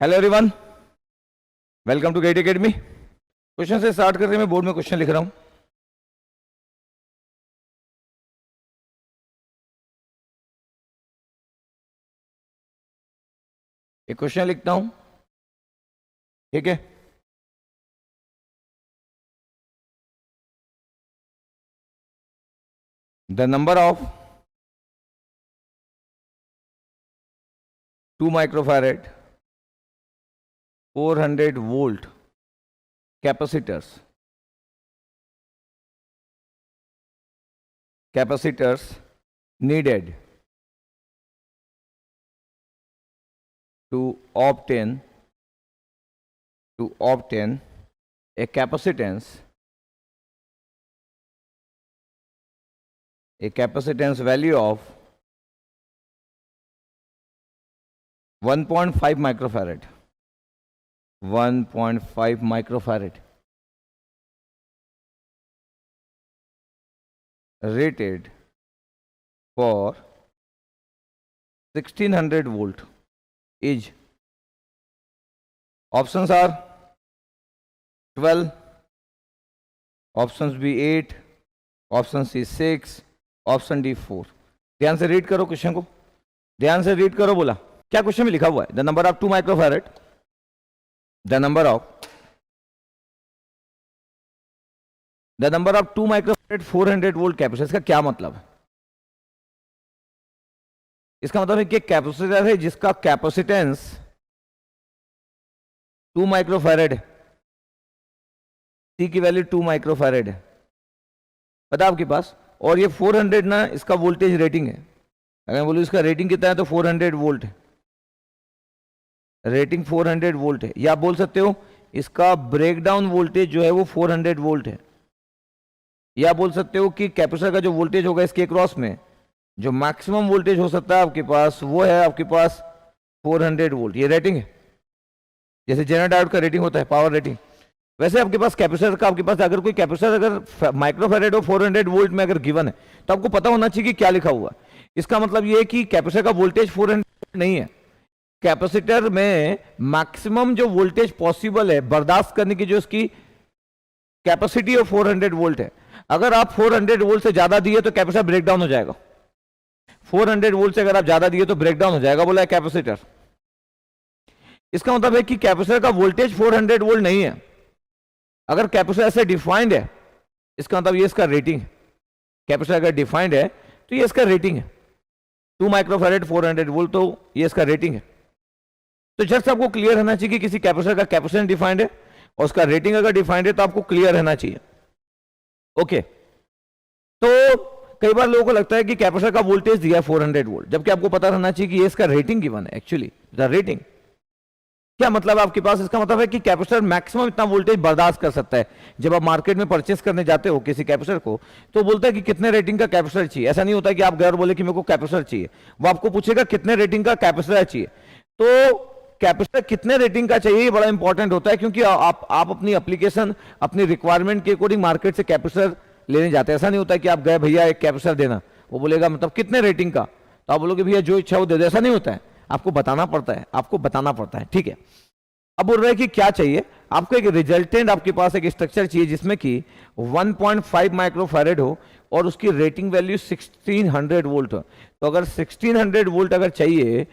Hello everyone, welcome to GATE academy. Question से start करके मैं बोर्ड में क्वेश्चन लिख रहा हूं। एक क्वेश्चन लिखता हूं, ठीक है। The number of 2 microfarad 400 volt capacitors needed to obtain a capacitance value of 1.5 microfarad. 1.5 microfarad rated for 1600 volt is, options are 12, options B 8, option C 6, option D 4। ध्यान से रीड करो क्वेश्चन को, ध्यान से रीड करो। बोला क्या क्वेश्चन में लिखा हुआ है? The number of 2 microfarad, the number of 2 microfarad 400 volt capacitor. इसका क्या मतलब है? इसका मतलब है कि कैपेसिटर है जिसका कैपेसिटेंस 2 माइक्रोफैरेड है, सी की वैल्यू 2 माइक्रोफैरेड है, पता आपके पास। और ये 400 ना इसका वोल्टेज रेटिंग है। अगर बोलूं इसका रेटिंग कितना है तो 400 वोल्ट है, रेटिंग 400 वोल्ट है। या आप बोल सकते हो इसका ब्रेकडाउन वोल्टेज जो है वो 400 वोल्ट है। या बोल सकते हो कि कैपेसिटर का जो वोल्टेज होगा इसके क्रॉस में जो मैक्सिमम वोल्टेज हो सकता है आपके पास वो है आपके पास 400 वोल्ट। ये रेटिंग है, जैसे जेनरेटर डायोड का रेटिंग होता है, पावर रेटिंग। वैसे आपके पास कैपेसिटर का, आपके पास अगर कोई कैपेसिटर अगर माइक्रोफैरेड हो 400 वोल्ट में अगर गिवन है तो आपको पता होना चाहिए कि क्या लिखा हुआ है। इसका मतलब ये है कि कैपेसिटर का वोल्टेज 400 नहीं है। कैपेसिटर में मैक्सिमम जो वोल्टेज पॉसिबल है बर्दाश्त करने की, जो इसकी कैपेसिटी ऑफ 400 वोल्ट है। अगर आप 400 वोल्ट से ज्यादा दिए तो कैपेसिटर ब्रेकडाउन हो जाएगा। 400 वोल्ट से अगर आप ज्यादा दिए तो ब्रेकडाउन हो जाएगा, बोला है कैपेसिटर। इसका मतलब है कि कैपेसिटर का वोल्टेज 400 वोल्ट नहीं है। अगर कैपेसिटर ऐसे डिफाइंड है, इसका मतलब ये इसका रेटिंग है। कैपेसिटर अगर डिफाइंड है तो ये इसका रेटिंग है 2 माइक्रोफैरेड 400 वोल्ट, तो ये इसका रेटिंग है। तो जस्ट आपको क्लियर रहना चाहिए कि किसी कैपेसिटर का कैपेसिटेंस डिफाइंड है और उसका रेटिंग अगर डिफाइंड है तो आपको क्लियर रहना चाहिए। ओके, तो कई बार लोगों को लगता है कि कैपेसिटर का वोल्टेज दिया है 400 वोल्ट, जबकि आपको पता रहना चाहिए कि ये इसका रेटिंग गिवन है। एक्चुअली द रेटिंग क्या मतलब आपके पास? इसका मतलब है कि कैपेसिटर मैक्सिमम इतना वोल्टेज बर्दाश्त कर सकता है। जब आप मार्केट में परचेस करने जाते हो किसी कैपेसिटर को तो बोलता है कि कितने रेटिंग का कैपेसिटर चाहिए। ऐसा नहीं होता कि आप घर बोले कि मेरे को कैपेसिटर चाहिए, वो आपको पूछेगा कितने रेटिंग का कैपेसिटर चाहिए। तो कैपेसिटर कितने रेटिंग का चाहिए ये बड़ा इंपॉर्टेंट होता है, क्योंकि आप अपनी एप्लीकेशन, अपनी रिक्वायरमेंट के अकॉर्डिंग मार्केट से कैपेसिटर लेने जाते हैं। ऐसा नहीं होता कि आप गए भैया एक कैपेसिटर देना, वो बोलेगा मतलब कितने रेटिंग का, तो आप बोलोगे भैया जो इच्छा वो दे दे। ऐसा नहीं होता है, आपको बताना पड़ता है, ठीक है। अब बोल रहे हैं कि क्या चाहिए आपको? एक रिजल्टेंट आपके पास एक स्ट्रक्चर चाहिए जिसमें कि 1.5 माइक्रोफैरेड हो और उसकी रेटिंग वैल्यू 1600 वोल्ट हो। तो अगर 1600 वोल्ट अगर चाहिए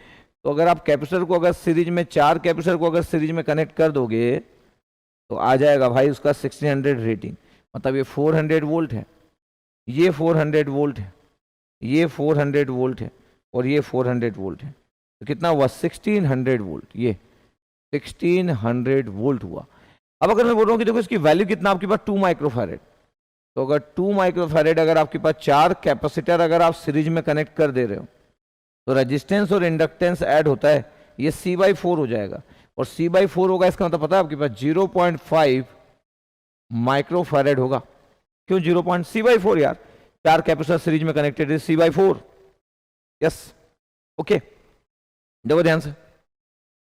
तो अगर आप कैपेसिटर को अगर सीरीज में 4 कैपेसिटर को अगर सीरीज में कनेक्ट कर दोगे तो आ जाएगा भाई उसका 1600 रेटिंग। मतलब ये 400 वोल्ट है, ये 400 वोल्ट है, ये 400 वोल्ट है और ये 400 वोल्ट है। तो कितना हुआ? 1600 वोल्ट। ये 1600 वोल्ट हुआ। अब अगर मैं बोल रहा हूं कि देखो इसकी वैल्यू कितना आपके पास 2 माइक्रोफैरेड, तो अगर 2 माइक्रोफैरेड अगर आपके पास 4 कैपेसिटर अगर आप सीरीज में कनेक्ट कर दे रहे हो तो रेजिस्टेंस और इंडक्टेंस ऐड होता है, ये C/4 हो जाएगा। और C/4 होगा, इसका मतलब पता है आपके पास 0.5 माइक्रोफैरेड होगा। क्यों 0. C/4 यार, 4 कैपेसिटर सीरीज में कनेक्टेड है, C/4। यस, ओके, देखो ध्यान से।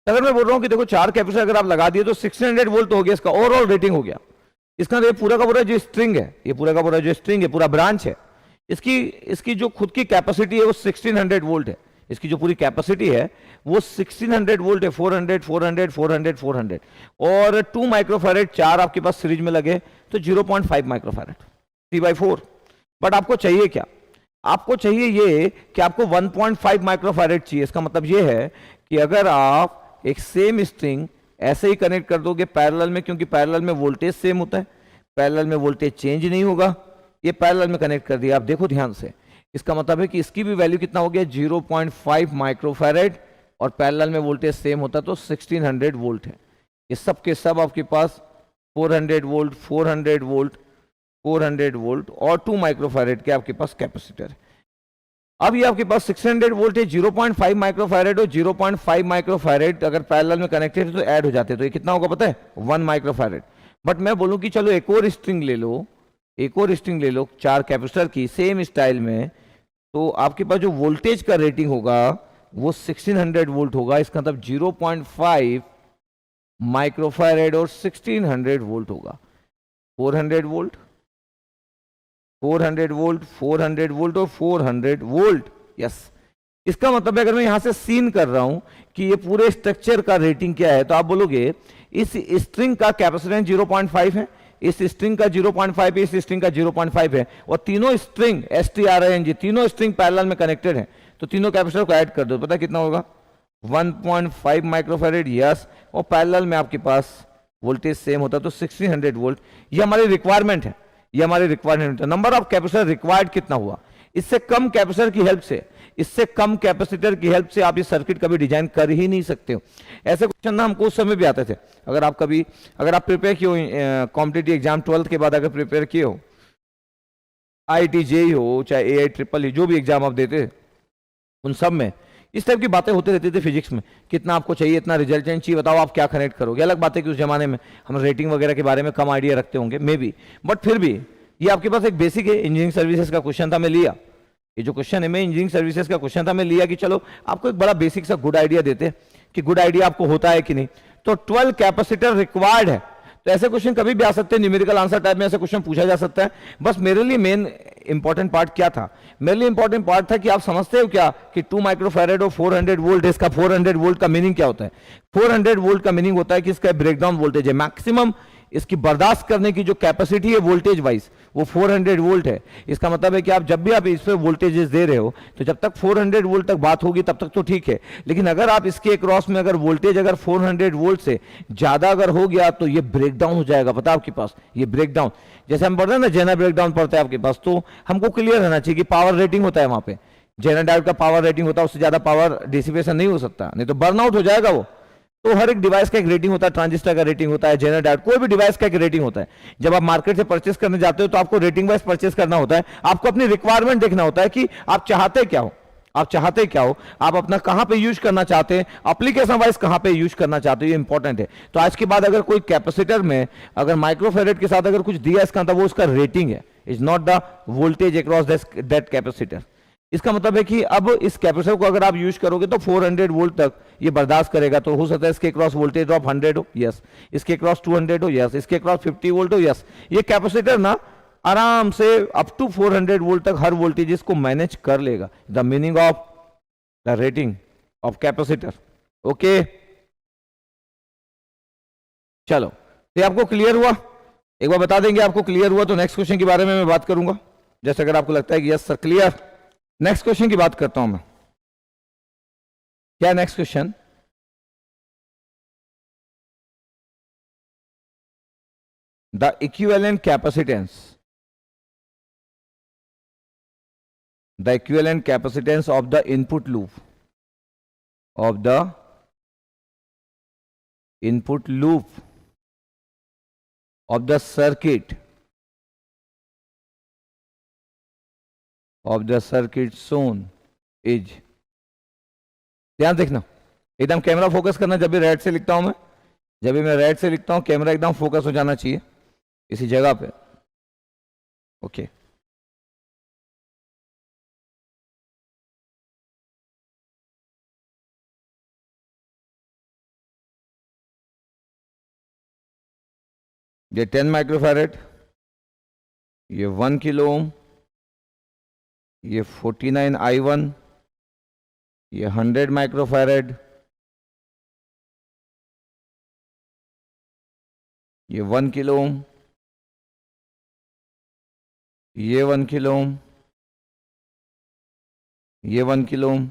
अगर मैं बोल रहा हूं कि देखो 4 कैपेसिटर अगर आप लगा दिए तो 1600 वोल्ट हो गया, इसका ओवरऑल रेटिंग हो गया। इसका ये पूरा का पूरा जो स्ट्रिंग है, ये पूरा का पूरा जो स्ट्रिंग है, पूरा ब्रांच है, इसकी जो खुद की कैपेसिटी है वो 1600 वोल्ट है। इसकी जो पूरी कैपेसिटी है वो 1600 वोल्ट है, 400 400 400 400, और 2 माइक्रोफैरेड 4 आपके पास सीरीज में लगे तो 0.5 माइक्रोफैरेड 3/4। बट आपको चाहिए क्या? आपको चाहिए ये कि आपको 1.5 माइक्रोफैरेड चाहिए। इसका मतलब ये है कि अगर आप एक सेम स्ट्रिंग ऐसे ही कनेक्ट कर दोगे पैरेलल में, क्योंकि पैरेलल में वोल्टेज सेम होता है, पैरेलल में वोल्टेज चेंज नहीं होगा, ये पैरेलल में कनेक्ट कर दिया। आप देखो ध्यान से, इसका मतलब है कि इसकी भी वैल्यू कितना हो गया 0.5 माइक्रोफैरेड, और पैरेलल में वोल्टेज सेम होता तो 1600 वोल्ट है। ये सब के सब आपके पास 400 वोल्ट 400 वोल्ट 400 वोल्ट और 2 माइक्रोफैरेड के आपके पास कैपेसिटर है। अब ये आपके पास 600 वोल्ट है, 0.5 माइक्रोफैरेड और 0.5 माइक्रोफैरेड अगर पैरेलल में कनेक्टेड है तो ऐड हो जाते हैं, तो ये कितना होगा पता है 1 माइक्रोफैरेड। बट मैं बोलूं कि चलो एक और स्ट्रिंग ले लो, एक और स्ट्रिंग ले लो 4 कैपेसिटर की सेम स्टाइल में, तो आपके पास जो वोल्टेज का रेटिंग होगा वो 1600 वोल्ट होगा। इसका मतलब 0.5 माइक्रोफैरेड और 1600 वोल्ट होगा। 400 वोल्ट 400 वोल्ट 400 वोल्ट और 400 वोल्ट। यस, इसका मतलब है अगर मैं यहां से सीन कर रहा हूं कि ये पूरे स्ट्रक्चर का रेटिंग क्या है, तो आप बोलोगे इस स्ट्रिंग का कैपेसिटेंस 0.5 है, इस स्ट्रिंग का 0.5 है, इस स्ट्रिंग का 0.5 है, और तीनों स्ट्रिंग STRING तीनों स्ट्रिंग पैरेलल में कनेक्टेड है, तो तीनों कैपेसिटर को ऐड कर दो, पता कितना होगा 1.5 माइक्रोफैरेड। यस, और पैरेलल में आपके पास वोल्टेज सेम होता तो 1600 वोल्ट। ये हमारी रिक्वायरमेंट है, ये हमारी रिक्वायरमेंट है। नंबर ऑफ कैपेसिटर रिक्वायर्ड कितना हुआ, इससे कम कैपेसिटर की हेल्प से, इससे कम कैपेसिटर की हेल्प से आप ये सर्किट कभी डिजाइन कर ही नहीं सकते हो। ऐसे क्वेश्चन ना हमको उस समय भी आते थे। अगर आप कभी, अगर आप प्रिपेयर किए हो कॉम्पिटिटिव एग्जाम 12th के बाद अगर प्रिपेयर किए हो, IIT JEE हो चाहे AI ट्रिपल जो भी एग्जाम आप देते, उन सब में इस टाइप की बातें होते रहती थी। फिजिक्स में कितना आपको चाहिए, इतना रिजल्टेंट चाहिए, बताओ आप क्या कनेक्ट करोगे। अलग बात है कि उस जमाने में हम रेटिंग वगैरह के बारे में कम आइडिया रखते होंगे मे बी, बट फिर भी ये आपके पास एक बेसिक है। इंजीनियरिंग सर्विसेज का क्वेश्चन था, मैं लिया ये जो क्वेश्चन है, मैं इंजीनियरिंग सर्विसेज का क्वेश्चन था, मैं लिया कि चलो आपको एक बड़ा बेसिक सा गुड आइडिया देते हैं कि गुड आइडिया आपको होता है कि नहीं। तो 12 कैपेसिटर रिक्वायर्ड है, तो ऐसे क्वेश्चन कभी भी आ सकते हैं, न्यूमेरिकल आंसर टाइप में ऐसे क्वेश्चन पूछा जा सकता है। बस मेरे लिए मेन इंपॉर्टेंट पार्ट क्या था, मेरे लिए इंपॉर्टेंट पार्ट था कि आप समझते हो क्या कि 2 माइक्रोफैरेड और 400 वोल्ट, इसका 400 वोल्ट का मीनिंग क्या होता है। 400 वोल्ट का मीनिंग होता है कि इसका ब्रेकडाउन वोल्टेज है, मैक्सिमम इसकी बर्दाश्त करने की जो कैपेसिटी है वोल्टेज वाइज वो 400 वोल्ट है। इसका मतलब है कि आप जब भी आप इस पे वोल्टेजेस दे रहे हो तो जब तक 400 वोल्ट तक बात होगी तब तक तो ठीक है, लेकिन अगर आप इसके क्रॉस में अगर वोल्टेज अगर 400 वोल्ट से ज्यादा अगर हो गया तो ये ब्रेकडाउन हो जाएगा। पता आपके पास ये ब्रेकडाउन, जैसे हम पढ़ते हैं ना जेनर ब्रेकडाउन पढ़ते हैं आपके पास, तो हमको क्लियर रहना चाहिए कि पावर रेटिंग होता है वहां पे, जेनर डायोड का पावर रेटिंग होता है, उससे ज्यादा पावर डिसिपेशन नहीं हो सकता, नहीं तो बर्नआउट हो जाएगा वो। तो हर एक डिवाइस का एक रेटिंग होता है, ट्रांजिस्टर का रेटिंग होता है, जेनर डायोड, कोई भी डिवाइस का एक रेटिंग होता है। जब आप मार्केट से परचेस करने जाते हो तो आपको रेटिंग वाइज परचेस करना होता है, आपको अपनी रिक्वायरमेंट देखना होता है कि आप चाहते क्या हो, आप चाहते क्या हो, आप अपना कहां पे यूज करना चाहते हैं, एप्लीकेशन वाइज कहां पे यूज करना चाहते हो, ये इंपॉर्टेंट है। तो आज के बाद अगर कोई कैपेसिटर में अगर माइक्रोफैरेड के साथ अगर कुछ दिया इसका मतलब वो उसका रेटिंग है, is not the voltage across that capacitor. इसका मतलब है कि अब इस कैपेसिटर को अगर आप यूज करोगे तो 400 वोल्ट तक ये बर्दाश्त करेगा। तो हो सकता है इसके क्रॉस वोल्टेज ड्रॉप 100 हो, यस, इसके क्रॉस 200 हो, यस, इसके क्रॉस 50 वोल्ट हो, यस। ये कैपेसिटर ना आराम से अप टू 400 वोल्ट तक हर वोल्टेज को मैनेज कर लेगा। The meaning of the rating of capacitor. Okay, चलो ये आपको क्लियर हुआ, एक बार बता देंगे आपको क्लियर हुआ तो नेक्स्ट क्वेश्चन के बारे में मैं बात करूंगा। जैसे अगर आपको लगता है कि yes sir clear, next question की बात करता हूं मैं। क्या next question, the equivalent capacitance, the equivalent capacitance of the input loop, of the input loop of the circuit, of the circuit Son is. ध्यान देखना, एकदम कैमरा फोकस करना। जब भी रेड से लिखता हूं मैं, जब भी मैं रेड से लिखता हूं कैमरा एकदम फोकस हो जाना चाहिए इसी जगह पे। ओके, ये 10 माइक्रोफैरेड, ये 1 किलो ओम, ये 49 I1, ये 100 माइक्रोफैरेड, ये 1 किलो ओम, ये 1 किलो ओम, ये 1 किलो ओम,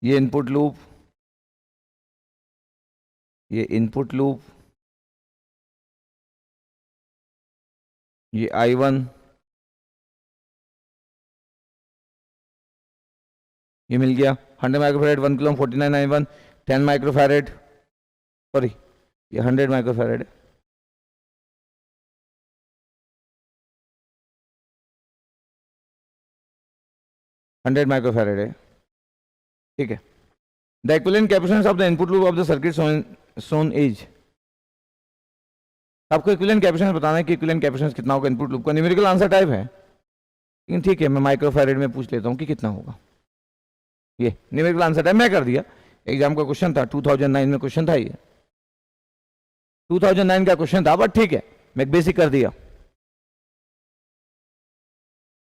ये इनपुट लूप, ये इनपुट लूप, ये I1, ये मिल गया 100 microfarad, 1 kilo 49 I1, 10 microfarad, sorry ये 100 माइक्रोफैरेड है, हंड्रेड माइक्रोफैरेड है, ठीक है। The equivalent capacitance of the input loop of the circuit Son is, आपको इक्विवेलेंट कैपेसिटेंस बताना है कि इक्विवेलेंट कैपेसिटेंस कितना होगा इनपुट लूप का। न्यूमेरिकल आंसर टाइप है, लेकिन ठीक है मैं माइक्रोफैरेड में पूछ लेता हूँ कि कितना होगा। ये न्यूमेरिकल आंसर टाइप मैं कर दिया, एग्जाम का क्वेश्चन था, 2009 में क्वेश्चन था, ये 2009 का क्वेश्चन था, बट ठीक है मैं बेसिक कर दिया।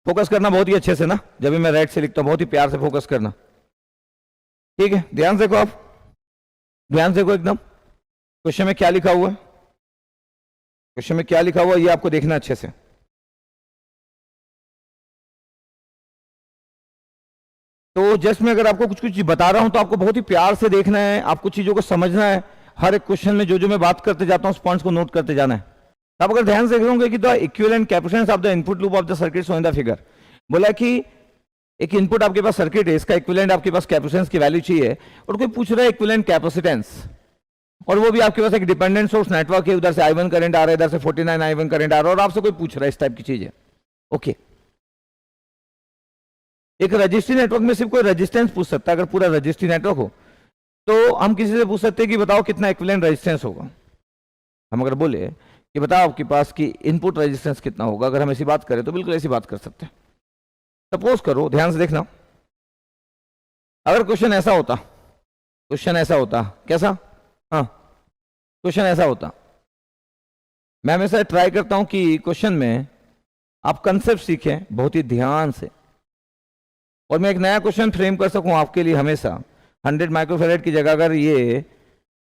फोकस करना बहुत ही अच्छे से ना, जब भी मैं रेड से लिखता हूं बहुत ही प्यार से फोकस करना, ठीक है। ध्यान से देखो, आप ध्यान से देखो एकदम, क्वेश्चन में क्या लिखा हुआ है, क्वेश्चन में क्या लिखा हुआ है ये आपको देखना अच्छे से। तो जस्ट मैं अगर आपको कुछ कुछ बता रहा हूं तो आपको बहुत ही प्यार से देखना है, आपको चीजों को समझना है, हर एक क्वेश्चन में जो जो मैं बात करते जाता हूं उस पॉइंट्स को नोट करते जाना है। आप अगर ध्यान से देख रहे कि the equivalent capacitance of the input loop of the circuit shown in the figure, बोला कि एक इनपुट आपके पास सर्किट है, इसका इक्विवेलेंट आपके पास कैपेसिटेंस की वैल्यू चाहिए, और कोई पूछ रहा है इक्विवेलेंट कैपेसिटेंस, और वो भी आपके पास एक डिपेंडेंट सोर्स नेटवर्क है, उधर से I1 करंट आ रहा है, इधर से 49 I1 करंट आ रहा है, और आपसे कोई पूछ रहा है इस टाइप की चीज है। ओके, एक रजिस्ट्री नेटवर्क में सिर्फ कोई रेजिस्टेंस पूछ सकता है, अगर पूरा रजिस्ट्री नेटवर्क हो तो हम किसी से पूछ सकते हैं कि बताओ कितना इक्विवेलेंट रेजिस्टेंस होगा। हम अगर बोले कि बताओ आपके पास की इनपुट रेजिस्टेंस कितना होगा, अगर हम ऐसी बात करें तो बिल्कुल ऐसी बात कर सकते हैं। सपोज करो, ध्यान से देखना, अगर क्वेश्चन ऐसा होता, क्वेश्चन ऐसा होता, कैसा, हाँ क्वेश्चन ऐसा होता, मैं हमेशा ट्राई करता हूं कि क्वेश्चन में आप कंसेप्ट सीखें बहुत ही ध्यान से, और मैं एक नया क्वेश्चन फ्रेम कर सकूं आपके लिए हमेशा। 100 माइक्रोफैरेड की जगह अगर ये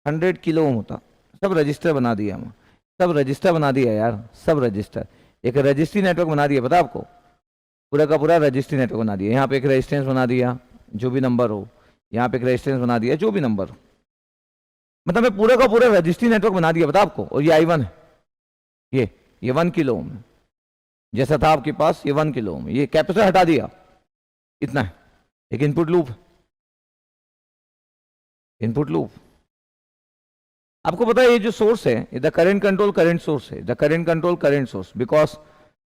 100 किलो ओम होता, सब रजिस्टर बना दिया हम, सब रजिस्टर बना दिया यार, सब रजिस्टर, एक रजिस्ट्री नेटवर्क बना दिया, पता आपको, पूरा का पूरा रजिस्ट्री नेटवर्क बना दिया। यहाँ पे एक रेजिस्टेंस बना दिया जो भी नंबर हो, यहाँ पे एक रेजिस्टेंस बना दिया जो भी नंबर हो, मतलब मैं पूरा का पूरा रजिस्ट्री नेटवर्क बना दिया, बता आपको। और ये I1 है, ये 1 किलो ओम है, जैसा था आपके पास ये 1 किलो ओम, ये कैपेसिटर हटा दिया, इतना है, एक इनपुट लूप, इनपुट लूप। आपको पता है ये जो सोर्स है, ये the current control current source है, the current control current source, because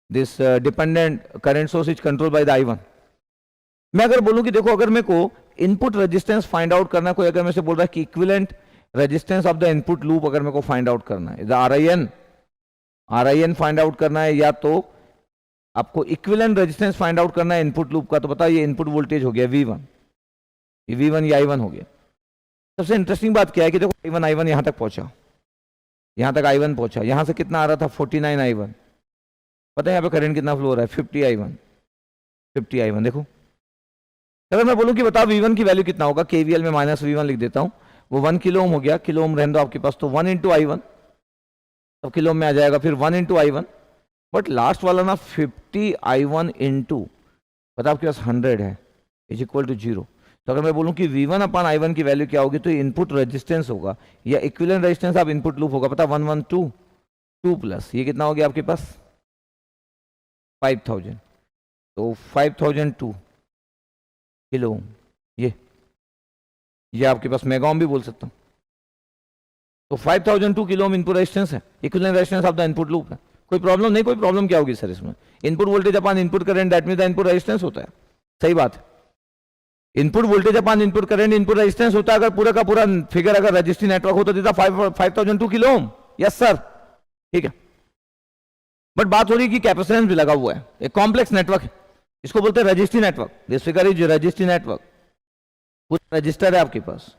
this dependent current source is control by the I1। मैं अगर बोलूं कि देखो, अगर मेरे को इनपुट रेजिस्टेंस फाइंड आउट करना, कोई अगर मेरे से बोल रहा है कि equivalent resistance of the input loop अगर मेरे को फाइंड आउट करना है, RIN फाइंड आउट करना है, या तो आपको इक्विवेलेंट रेजिस्टेंस फाइंड आउट करना है इनपुट लूप का, तो पता ये इनपुट वोल्टेज हो गया V1, ये V1 ये I1 हो गया। सबसे इंटरेस्टिंग बात क्या है कि देखो I1 यहां तक पहुंचा, यहां तक I1 पहुंचा, यहां से कितना आ रहा था 49 I1, पता है यहाँ पे करंट कितना फ्लो हो रहा है 50 I1। देखो, अगर मैं बोलूं कि बताओ V1 की वैल्यू कितना होगा, KVL में -V1 लिख देता हूं, वो 1 किलो ओम हो गया, किलो ओम रहने दो आपके पास, तो 1 इंटू I1, तो किलो ओम में आ जाएगा, फिर 1 इंटू I1, बट लास्ट वाला ना 50 I1 इंटू, पता आपके पास 100 है, इज इक्वल टू 0। तो अगर मैं बोलूं कि V1 अपान I1 की वैल्यू क्या होगी, तो इनपुट रेजिस्टेंस होगा या equivalent resistance of input loop होगा, पता 112 2 प्लस ये कितना हो गया आपके पास 5000, तो 5002 किलो ओम, ये आपके पास मेगा ओम भी बोल सकता हूं। तो 5002 किलो ओम इनपुट रेजिस्टेंस है, equivalent resistance of the input loop है। कोई प्रॉब्लम नहीं, कोई प्रॉब्लम क्या होगी सर इसमें, input voltage upon input current, that means the input resistance होता है, सही बात है। इनपुट वोल्टेज अपान इनपुट करंट इनपुट रेजिस्टेंस होता है, अगर पूरा का पूरा फिगर अगर रजिस्ट्री नेटवर्क हो तो देता 5002 किलो ओम, यस सर, ठीक है। बट बात हो रही कि कैपेसिटेंस भी लगा हुआ है, एक कॉम्प्लेक्स नेटवर्क है, इसको बोलते हैं registry network. This figure is registry network, पूरा रजिस्टर है आपके पास,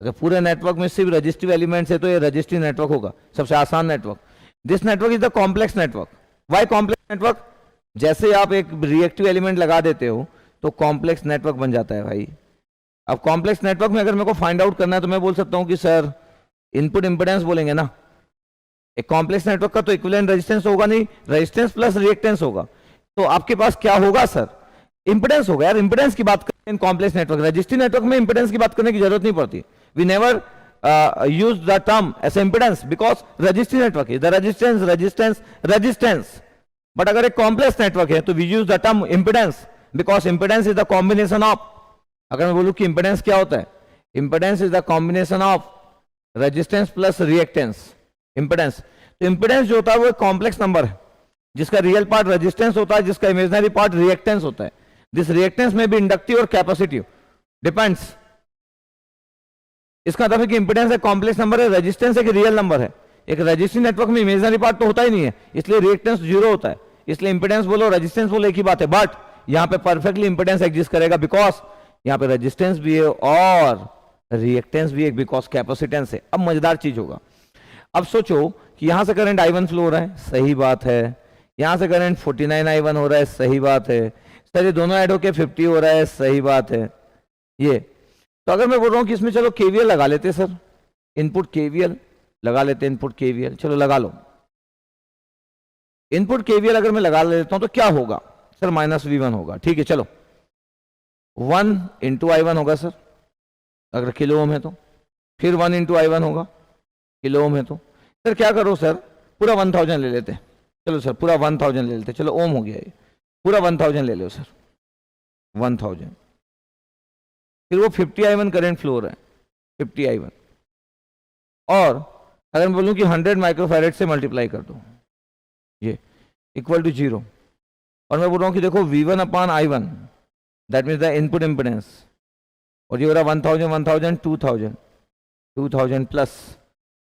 अगर पूरे नेटवर्क में सिर्फ रजिस्ट्री एलिमेंट्स है तो ये रजिस्ट्री नेटवर्क होगा, सबसे आसान network. This network is the complex network. Why complex network? जैसे आप एक रिएक्टिव एलिमेंट लगा देते हो तो कॉम्प्लेक्स नेटवर्क बन जाता है भाई। अब कॉम्प्लेक्स नेटवर्क में अगर मेरे को फाइंड आउट करना है तो मैं बोल सकता हूं कि सर इनपुट इंपेडेंस बोलेंगे ना, एक कॉम्प्लेक्स नेटवर्क का तो इक्विवेलेंट रेजिस्टेंस होगा नहीं, रेजिस्टेंस प्लस रिएक्टेंस होगा, तो आपके पास क्या होगा सर, इंपेडेंस होगा यार। इंपेडेंस की बात करें इन कॉम्प्लेक्स नेटवर्क, रजिस्ट्री नेटवर्क में इंपेडेंस की बात करने की जरूरत नहीं पड़ती। We never use the term as impedance because registry network is the resistance, but अगर एक complex network है तो we use the term impedance because impedance is the combination of, अगर मैं बोलूं कि impedance क्या होता है, impedance is the combination of resistance plus reactance। impedance, तो impedance जो होता है वो एक complex number है जिसका रियल पार्ट रेजिस्टेंस होता है, जिसका इमेजिनरी पार्ट रिएक्टेंस होता है। दिस रिएक्टेंस में भी इंडक्टिव और कैपेसिटिव डिपेंड्स। इसका मतलब है कि इंपेडेंस एक कॉम्प्लेक्स नंबर है, रेजिस्टेंस एक रियल नंबर है। एक रजिस्ट्री नेटवर्क में इमेजिनरी पार्ट तो होता ही नहीं है, इसलिए रिएक्टेंस जीरो होता है, इसलिए इंपेडेंस बोलो रेजिस्टेंस बोलो एक ही बात है। बट यहां पे परफेक्टली इंपेडेंस एग्जिस्ट करेगा बिकॉज यहां पे रेजिस्टेंस भी है और रिएक्टेंस भी है बिकॉज कैपेसिटेंस है। अब मजेदार चीज होगा, अब सोचो कि यहां से करंट I1 फ्लो हो रहा है, सही बात है, यहां से करंट 49 I1 हो रहा है, सही बात है, सर ये दोनों ऐड होके 50 हो रहा है, सही बात है। ये तो अगर मैं बोल रहा हूं कि इसमें चलो केवीएल लगा लेते सर, इनपुट केवीएल लगा लेते, इनपुट केवीएल चलो लगा लो। इनपुट केवीएल अगर मैं लगा लेता हूं तो क्या होगा सर, -V1 होगा, ठीक है चलो 1 × I1 होगा सर अगर किलो ओम है तो, फिर 1 × I1 होगा किलो ओम है तो। सर क्या करो सर, पूरा 1000 ले लेते, चलो सर पूरा 1000 ले लेते, चलो ओम हो गया ये, पूरा 1000 ले लो सर 1000, फिर वो 50 I1 करंट फ्लो हो रहा है, 50 I1, और अगर मैं बोलूं कि 100 माइक्रोफैरेड से मल्टीप्लाई कर दो ये इक्वल टू 0, और मैं बोल रहा हूं कि देखो V1/I1 that means the input impedance, और ये हो रहा 1000 1000 2000 2000 प्लस,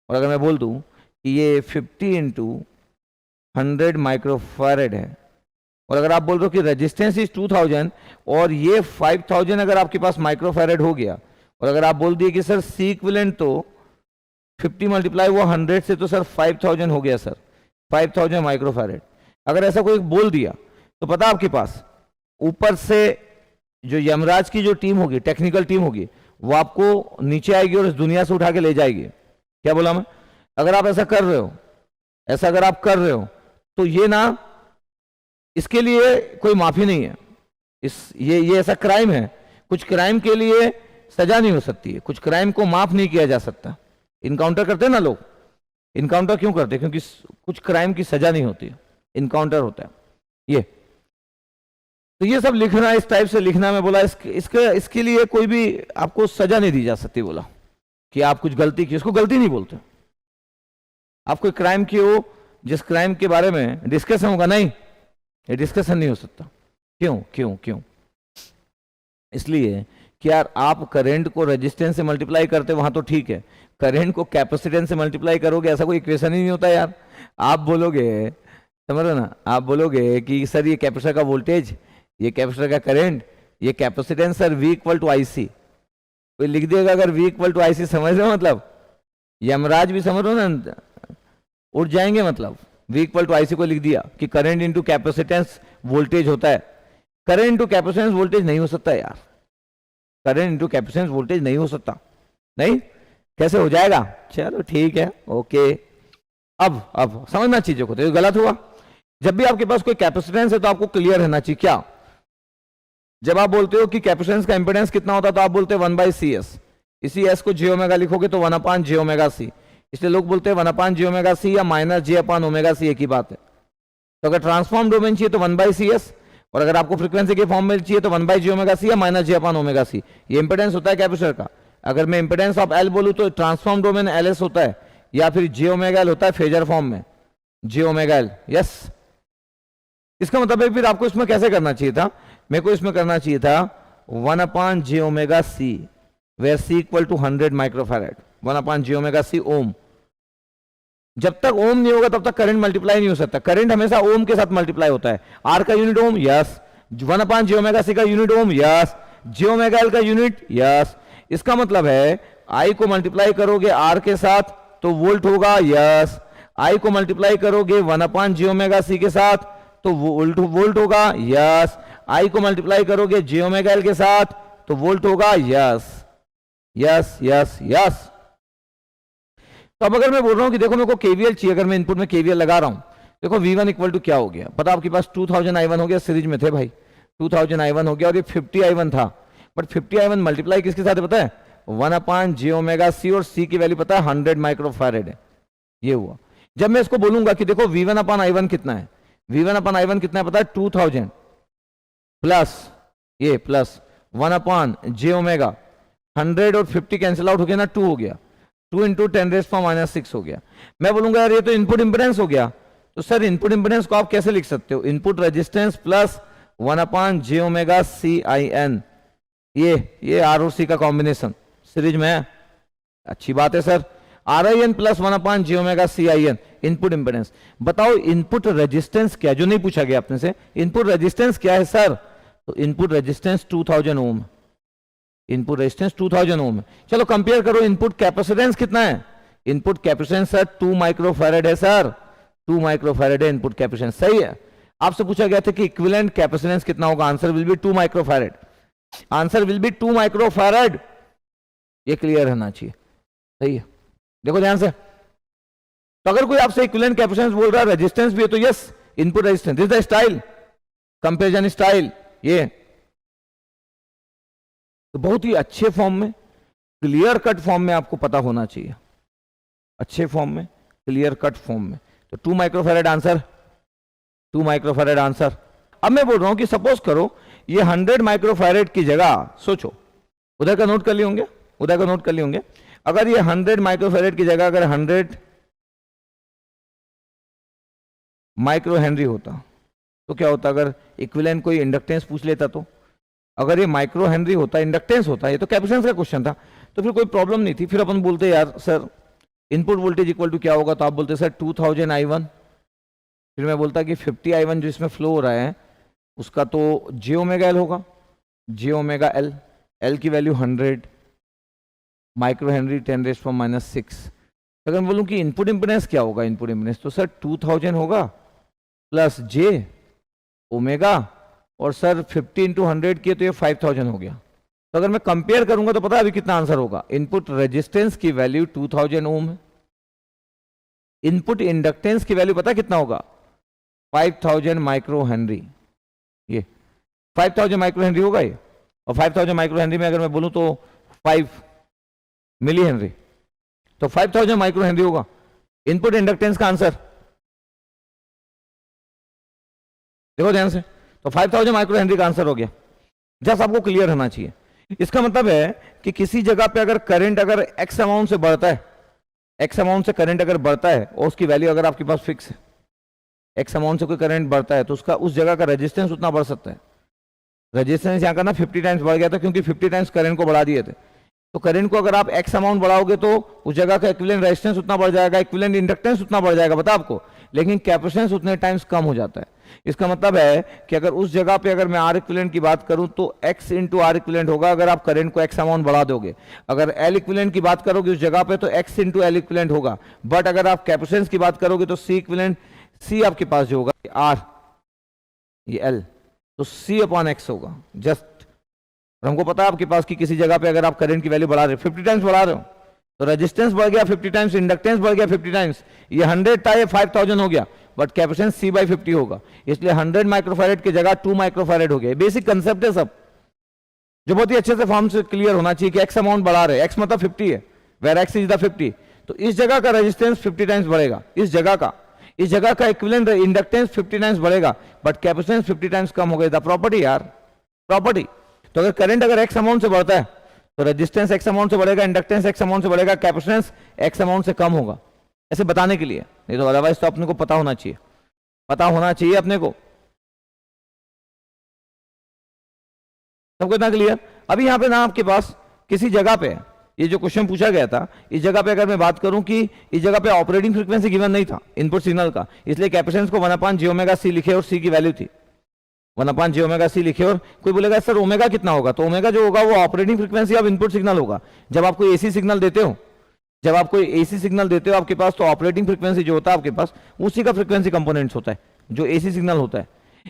और अगर मैं बोल दूं कि ये 50 × 100 माइक्रोफैरेड है, और अगर आप बोल रहे हो कि रेजिस्टेंस इज 2000 और ये 5000 अगर आपके पास माइक्रोफैरेड हो गया, और अगर आप बोल दिए कि सर सी इक्विवेलेंट तो 50 मल्टीप्लाई वो 100 से तो सर 5000 हो गया सर, 5000 माइक्रोफैरेड, अगर ऐसा कोई बोल दिया तो पता आपके पास ऊपर से जो यमराज की जो टीम होगी, टेक्निकल टीम होगी, वो आपको नीचे आएगी और इस दुनिया से उठा के ले जाएगी। क्या बोला मैं, अगर आप ऐसा कर रहे हो, ऐसा अगर आप कर रहे हो तो ये ना, इसके लिए कोई माफी नहीं है, ये ऐसा क्राइम है, कुछ क्राइम के लिए सजा नहीं हो सकती है, कुछ क्राइम को माफ नहीं किया जा सकता। इनकाउंटर करते हैं ना लोग, इनकाउंटर क्यों करते हैं, क्योंकि कुछ क्राइम की सजा नहीं होती, इनकाउंटर होता है ये। तो ये सब लिखना, इस टाइप से लिखना, मैं बोला इसके लिए कोई भी आपको सजा नहीं दी जा सकती, बोला कि आप कुछ गलती की, इसको गलती नहीं बोलते। आप कोई क्राइम की हो जिस क्राइम के बारे में डिस्कशन होगा, नहीं ये डिस्कशन नहीं हो सकता। क्यों क्यों क्यों, इसलिए कि यार आप करंट को रेजिस्टेंस से मल्टीप्लाई करते वहां तो ठीक है, करंट को कैपेसिटेंस से मल्टीप्लाई करोगे ऐसा कोई इक्वेशन ही नहीं होता यार। आप बोलोगे, समझ रहे ना, आप बोलोगे कि सर ये कैपेसिटर का वोल्टेज, ये कैपेसिटर का करंट, ये कैपेसिटेंस सर V = IC, कोई लिख देगा अगर V = IC, समझ रहे हो मतलब, यमराज भी समझ रहे हो ना, उठ जाएंगे मतलब। V = IC को लिख दिया कि करंट इंटू कैपेसिटेंस वोल्टेज होता है, करंट इंटू कैपेसिटेंस वोल्टेज नहीं हो सकता यार, करंट इंटू कैपेसिटेंस वोल्टेज नहीं हो सकता, नहीं कैसे हो जाएगा, चलो ठीक है ओके। अब समझना चीजों को, तो ये गलत हुआ। जब भी आपके पास कोई कैपेसिटेंस है तो आपको क्लियर रहना चाहिए क्या, जब आप बोलते हो कि कैपेसिटेंस का इंपेडेंस कितना होता है तो आप बोलते हैं 1/CS, इसी S को j⍵ लिखोगे तो 1/j⍵c, इसलिए लोग बोलते हैं 1/j⍵c या -j/ωc एक ही बात है। तो अगर ट्रांसफॉर्म डोमेन चाहिए तो 1/CS, और अगर आपको फ्रीक्वेंसी के फॉर्म में चाहिए तो 1/j⍵c या -j/ωc, ये इंपेडेंस होता है कैपेसिटर का। अगर मैं इंपेडेंस ऑफ L बोलूं तो ट्रांसफॉर्म डोमेन LS होता है, या फिर j⍵L होता है फेजर फॉर्म में, j⍵L। यस, इसका मतलब है फिर आपको इसमें कैसे करना चाहिए था, मेरे को इसमें करना चाहिए था 1/j⍵c where c = 100 microfarad, 1/j⍵c ओम। जब तक ओम नहीं होगा तब तक करंट मल्टीप्लाई नहीं हो सकता, करंट हमेशा ओम के साथ मल्टीप्लाई होता है। आर का यूनिट ओम, यस, 1/j⍵c का यूनिट ओम, यस, j⍵L का यूनिट, यस। इसका मतलब है आई को मल्टीप्लाई करोगे आर के साथ तो वोल्ट होगा, यस, आई को मल्टीप्लाई करोगे 1/j⍵c के साथ तो वोल्ट वोल्ट होगा, यस। आई को मल्टीप्लाई करोगे जे ओमेगा एल के साथ तो वोल्ट होगा, यस यस यस यस। तो अब अगर मैं बोल रहा हूं कि देखो मेरे को केवीएल चाहिए, अगर मैं इनपुट में केवीएल लगा रहा हूं, देखो V1 इक्वल टू क्या हो गया, पता आपके पास 2000 I1 हो गया, सीरीज में थे भाई, 2000 I1 हो गया और ये 50 I1 था, बट 50 I1 मल्टीप्लाई किसके साथ है पता है, 1/j ओमेगा सी, और सी की वैल्यू पता है 100 माइक्रोफैरेड है। ये हुआ। जब मैं इसको बोलूंगा कि देखो V1/I1 कितना है, V1/I1 कितना है पता है 2000 प्लस ये प्लस 1/j ओमेगा, 100 और 50 कैंसिल आउट हो गया ना, 2 हो गया, 2 इंटू 10⁻⁻6 हो गया। मैं बोलूंगा यार ये तो इनपुट इंपेडेंस हो गया, तो सर इनपुट इंपेडेंस को आप कैसे लिख सकते हो, input resistance plus 1/j omega C I N, ये आर और सी का कॉम्बिनेशन सीरीज में है, अच्छी बात है sir. R I N plus 1/j omega C I N input impedance. बताओ इनपुट रेजिस्टेंस क्या, जो नहीं पूछा गया अपने से, इनपुट रेजिस्टेंस क्या है सर, तो इनपुट रेजिस्टेंस 2000 ओम, इनपुट रेजिस्टेंस 2000 ओम है। चलो कंपेयर करो, इनपुट कैपेसिटेंस कितना है, इनपुट कैपेसिटेंस सर 2 माइक्रोफैरेड है सर, 2 माइक्रोफैरेड है इनपुट कैपेसिटेंस, सही है। आपसे पूछा गया था कि इक्विवेलेंट कैपेसिटेंस कितना होगा, answer will be 2 microfarad, answer will be 2 microfarad, ये क्लियर रहना चाहिए, सही है। देखो ध्यान से, तो अगर कोई आपसे इक्विवेलेंट कैपेसिटेंस बोल रहा है, रेजिस्टेंस भी है, तो yes input resistance, this the style, comparison style, ये तो बहुत ही अच्छे फॉर्म में, क्लियर कट फॉर्म में आपको पता होना चाहिए, अच्छे फॉर्म में, क्लियर कट फॉर्म में। तो 2 माइक्रोफैरेड आंसर, 2 माइक्रोफैरेड आंसर। अब मैं बोल रहा हूं कि सपोज करो ये 100 माइक्रोफैरेड की जगह, सोचो उधर का नोट कर लिए होंगे, उधर का नोट कर लिए होंगे, अगर ये 100 माइक्रोफैरेड की जगह अगर 100 माइक्रो हेनरी होता तो क्या होता, अगर इक्विवेलेंट कोई इंडक्टेंस पूछ लेता तो, अगर ये माइक्रो हेनरी होता, इंडक्टेंस होता, ये तो कैपेसिटेंस का क्वेश्चन था, तो फिर कोई प्रॉब्लम नहीं थी। फिर अपन बोलते यार sir input voltage equal to क्या होगा, तो आप बोलते सर 2000 I1, फिर मैं बोलता कि 50 I1 जो इसमें फ्लो हो रहा है उसका तो j ओमेगा एल होगा, j ओमेगा एल, एल की वैल्यू 100 माइक्रो हेनरी 10⁻⁻6। अगर मैं बोलूँ कि इनपुट इंपेडेंस क्या होगा, इनपुट इंपेडेंस तो सर 2000 होगा प्लस j ओमेगा, और सर 50 इंटू 100 किए तो ये 5000 हो गया। तो अगर मैं कंपेयर करूंगा तो पता है अभी कितना आंसर होगा, इनपुट रेजिस्टेंस की वैल्यू 2000 ओम है, इनपुट इंडक्टेंस की वैल्यू पता है कितना होगा, 5000 माइक्रो हेनरी, ये 5000 माइक्रो हेनरी होगा ये, और 5000 माइक्रो हेनरी में अगर मैं बोलूं तो 5 मिली हेनरी, तो 5000 माइक्रो हेनरी होगा इनपुट इंडक्टेंस का आंसर। देखो ध्यान से, तो 5000 माइक्रो हेनरी का आंसर हो गया, जस्ट आपको क्लियर होना चाहिए। इसका मतलब है कि किसी जगह पे अगर करंट अगर एक्स अमाउंट से बढ़ता है, एक्स अमाउंट से करंट अगर बढ़ता है और उसकी वैल्यू अगर आपके पास फिक्स है, एक्स अमाउंट से कोई करंट बढ़ता है तो उसका उस जगह का रेजिस्टेंस उतना बढ़ सकता है। रेजिस्टेंस यहाँ का ना 50 टाइम्स बढ़ गया था क्योंकि 50 टाइम्स करंट को बढ़ा दिए थे, तो करंट को अगर आप एक्स अमाउंट बढ़ाओगे तो उस जगह का इक्विवेलेंट रेजिस्टेंस उतना बढ़ जाएगा, इक्विवेलेंट इंडक्टेंस उतना बढ़ जाएगा, बता आपको, लेकिन कैपेसिटेंस उतने टाइम्स कम हो जाता है। इसका मतलब है कि अगर उस जगह पे अगर मैं आर इक्विवेलेंट की बात करूं तो x इंटू आर इक्विवेलेंट होगा अगर आप करंट को x अमाउंट बढ़ा दोगे। अगर एल इक्विवेलेंट की बात करोगे उस जगह पे तो x इंटू एल इक्विवेलेंट होगा, बट अगर आप कैपेसिटेंस की बात करोगे तो सी इक्विवेलेंट, सी आपके पास जो होगा आर, ये एल, तो सी अपॉन एक्स होगा जस्ट। और हमको पता है आपके पास कि किसी जगह पे अगर आप करंट की वैल्यू बढ़ा रहे हो, 50 टाइम्स बढ़ा रहे हो, तो रेजिस्टेंस बढ़ गया 50 टाइम्स, इंडक्टेंस बढ़ गया 50 टाइम्स, ये 100 था ये 5000 हो गया, बट कैपेसिटेंस C बाई 50 होगा, इसलिए 100 माइक्रोफैरेड की जगह 2 माइक्रोफैरेड हो गया। बेसिक कंसेप्ट है सब, जो बहुत ही अच्छे से फॉर्म से क्लियर होना चाहिए कि एक्स अमाउंट बढ़ा रहे, एक्स मतलब 50 है, वेयर एक्स इज द 50, तो इस जगह का रेजिस्टेंस 50 टाइम्स बढ़ेगा, इस जगह का इक्विवेलेंट इंडक्टेंस 50 टाइम्स बढ़ेगा, बट कैपेसिटेंस 50 टाइम्स कम हो गया। प्रॉपर्टी यार, प्रॉपर्टी। तो अगर करंट अगर एक्स अमाउंट से बढ़ता है तो रेजिस्टेंस एक्स अमाउंट से बढ़ेगा, इंडक्टेंस एक्स अमाउंट से बढ़ेगा, कैपेसिटेंस एक्स अमाउंट से कम होगा, ऐसे बताने के लिए, नहीं तो अदरवाइज तो अपने को पता होना चाहिए, पता होना चाहिए अपने को। सबको इतना क्लियर? अभी यहां पे ना आपके पास किसी जगह पे ये जो क्वेश्चन पूछा गया था, इस जगह पे अगर मैं बात करूं कि इस जगह पे ऑपरेटिंग फ्रीक्वेंसी गिवन नहीं था इनपुट सिग्नल का, इसलिए कैपेसिटेंस को 1/j ओमेगा सी लिखे और सी की वैल्यू थी 1/j ओमेगा सी लिखे। और कोई बोलेगा सर ओमेगा कितना होगा, तो ओमेगा जो होगा वो operating frequency of input signal होगा। जब आप कोई एसी सिग्नल देते हो, जब आप कोई एसी सिग्नल देते हो आपके पास, तो ऑपरेटिंग फ्रीक्वेंसी जो होता है आपके पास उसी का फ्रीक्वेंसी कंपोनेंट्स होता है जो एसी सिग्नल होता है।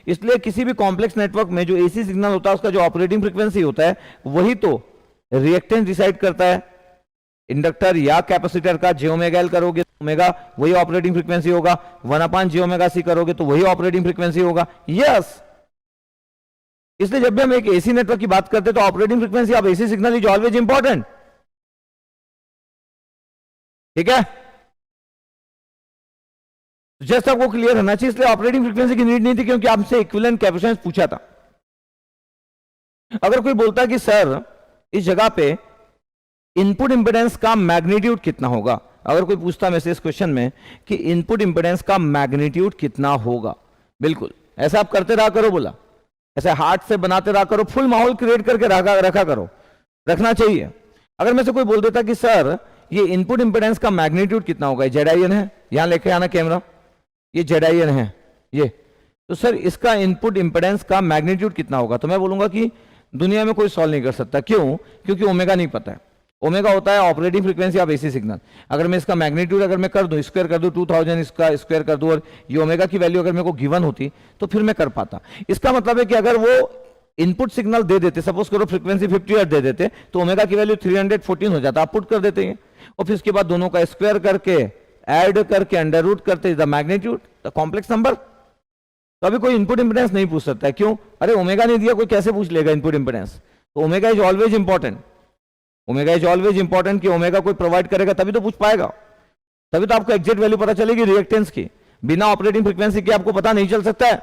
इसलिए किसी भी कॉम्प्लेक्स नेटवर्क में जो एसी सिग्नल होता है उसका जो ऑपरेटिंग फ्रीक्वेंसी होता है वही तो रिएक्टेंस डिसाइड करता है। इंडक्टर या कैपेसिटर का जे ओमेगा एल करोगे ओमेगा वही ऑपरेटिंग फ्रीक्वेंसी होगा, 1 जे ओमेगा सी करोगे तो वही ऑपरेटिंग फ्रीक्वेंसी होगा। यस, इसलिए जब भी हम एक एसी नेटवर्क की बात करते हैं तो operating frequency of AC signal is always important. ठीक है, जस्ट आपको क्लियर होना चाहिए, इसलिए ऑपरेटिंग फ्रीक्वेंसी की नीड नहीं थी क्योंकि आपसे इक्विवेलेंट कैपेसिटेंस पूछा था। अगर कोई बोलता है कि सर इस जगह पे इनपुट इंपेडेंस का मैग्नीट्यूड कितना होगा, अगर कोई पूछता मेरे से इस क्वेश्चन में कि इनपुट इंपेडेंस का मैग्नीट्यूड कितना होगा, बिल्कुल ऐसा आप करते रहा करो, बोला ऐसे हार्ट से बनाते रहा करो, फुल माहौल क्रिएट करके रखा करो, रखना चाहिए। अगर मेरे से कोई बोल देता कि सर ये इनपुट इंपेडेंस का मैग्नीट्यूड कितना होगा, ZIN है, यहां लेके आना कैमरा, ये ZIN है ये, तो सर इसका इनपुट इंपेडेंस का मैग्नीट्यूड कितना होगा, तो मैं बोलूंगा कि दुनिया में कोई सॉल्व नहीं कर सकता। क्यों? क्योंकि ओमेगा नहीं पता है। ओमेगा होता है operating frequency of AC signal. अगर मैं इसका मैग्नीट्यूड अगर मैं कर दूं, स्क्वायर कर दूं 2000, इसका स्क्वायर कर दूं और ये ओमेगा की वैल्यू अगर मेरे को गिवन होती तो फिर मैं कर पाता। इसका मतलब है कि अगर वो इनपुट सिग्नल दे देते, सपोज करो फ्रीक्वेंसी 50 हर्ट्ज दे देते, तो ओमेगा की वैल्यू 314 हो जाता, आप पुट कर देते हैं और फिर उसके बाद दोनों का स्क्वायर करके ऐड करके अंडर रूट करते the magnitude the complex number. तो अभी कोई इनपुट इंपेडेंस नहीं पूछ सकता है। क्यों? अरे ओमेगा नहीं दिया, कोई कैसे पूछ लेगा इनपुट इंपेडेंस? तो omega is always important, omega is always important कि ओमेगा कोई प्रोवाइड करेगा तभी तो पूछ पाएगा, तभी तो आपको एग्जैक्ट वैल्यू पता चलेगी रिएक्टेंस की। बिना ऑपरेटिंग फ्रीक्वेंसी के आपको पता नहीं चल सकता है,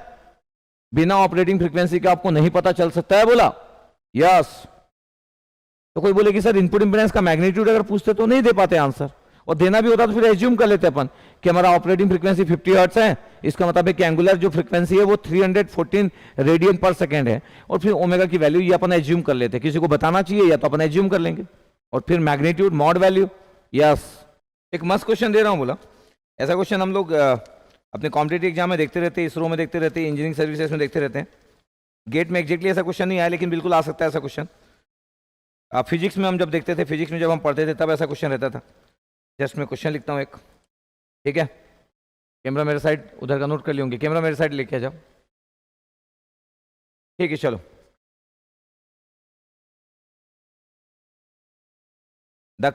बिना ऑपरेटिंग फ्रीक्वेंसी के आपको नहीं पता चल सकता है, बोला यस। तो कोई बोले कि सर इनपुट इंपेडेंस का मैग्नीट्यूड अगर पूछते तो नहीं दे पाते आंसर, और देना भी होता तो फिर एज्यूम कर लेते अपन कि हमारा ऑपरेटिंग फ्रीक्वेंसी 50 हर्ट्ज है, इसका मतलब है कि एंगुलर जो फ्रीक्वेंसी है वो 314 रेडियन पर सेकेंड है, और फिर ओमेगा की वैल्यू ये अपन एज्यूम कर लेते, किसी को बताना चाहिए या तो अपन एज्यूम कर लेंगे, और फिर मैग्नीट्यूड मॉड वैल्यू। यस, एक मस्त क्वेश्चन दे रहा हूं, बोला ऐसा क्वेश्चन हम लोग अपने कॉम्पिटिटिव एग्जाम में देखते रहते हैं, इसरो में देखते रहते हैं, इंजीनियरिंग सर्विसेज में देखते रहते हैं। गेट में एग्जैक्टली ऐसा क्वेश्चन नहीं आया, लेकिन बिल्कुल आ सकता है ऐसा क्वेश्चन। फिजिक्स में हम जब देखते थे, फिजिक्स में जब हम पढ़ते थे तब ऐसा क्वेश्चन रहता था। जस्ट मैं क्वेश्चन लिखता हूं एक, ठीक है? कैमरा मेरे साइड उधर का नोट कर लियोगे, कैमरा मेरे साइड लेके आ जाओ, ठीक है? चलो, the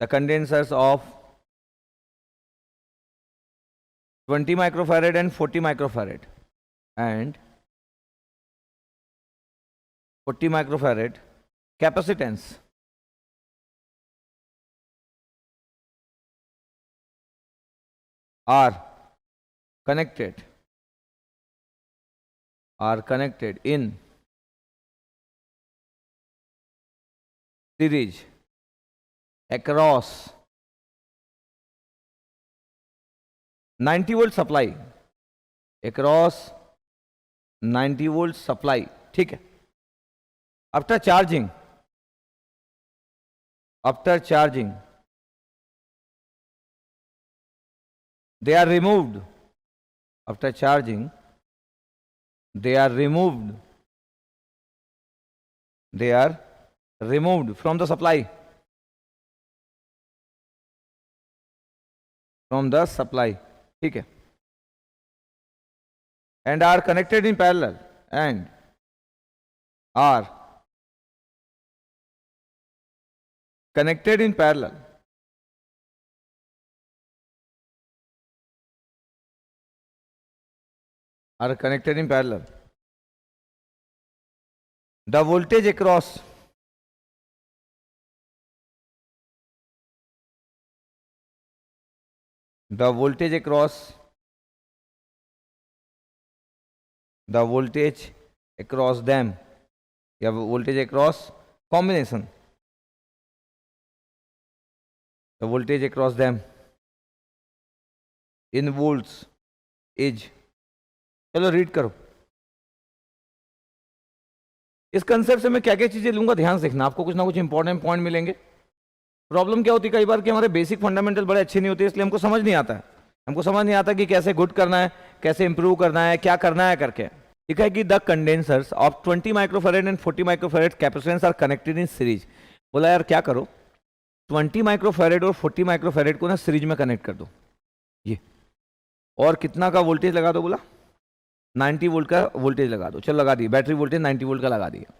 condensers of 20 microfarad and 40 microfarad and 40 microfarad capacitance are connected in series across 90 volt supply, across 90 volt supply, ठीक है? after charging they are removed, after charging they are removed from the supply, ठीक है? and are connected in parallel are connected in parallel the voltage across them या voltage across combination, the voltage across them in volts is, चलो read करो। इस concept से मैं क्या क्या चीजें लूंगा ध्यान से देखना, आपको कुछ ना कुछ इंपॉर्टेंट पॉइंट मिलेंगे। प्रॉब्लम क्या होती है कई बार कि हमारे बेसिक फंडामेंटल बड़े अच्छे नहीं होते, इसलिए हमको समझ नहीं आता है, कि कैसे गुड करना है, कैसे इंप्रूव करना है, क्या करना है करके। ठीक है कि the condensers of 20 microfarad and 40 microfarad capacitance are connected in series. बोला यार क्या करो, 20 माइक्रोफैरेड और 40 माइक्रोफैरेड को ना सीरीज में कनेक्ट कर दो ये, और कितना का वोल्टेज लगा दो बोला, 90 वोल्ट का वोल्टेज लगा दो। चलो लगा दिए, बैटरी वोल्टेज 90 वोल्ट का लगा दिया।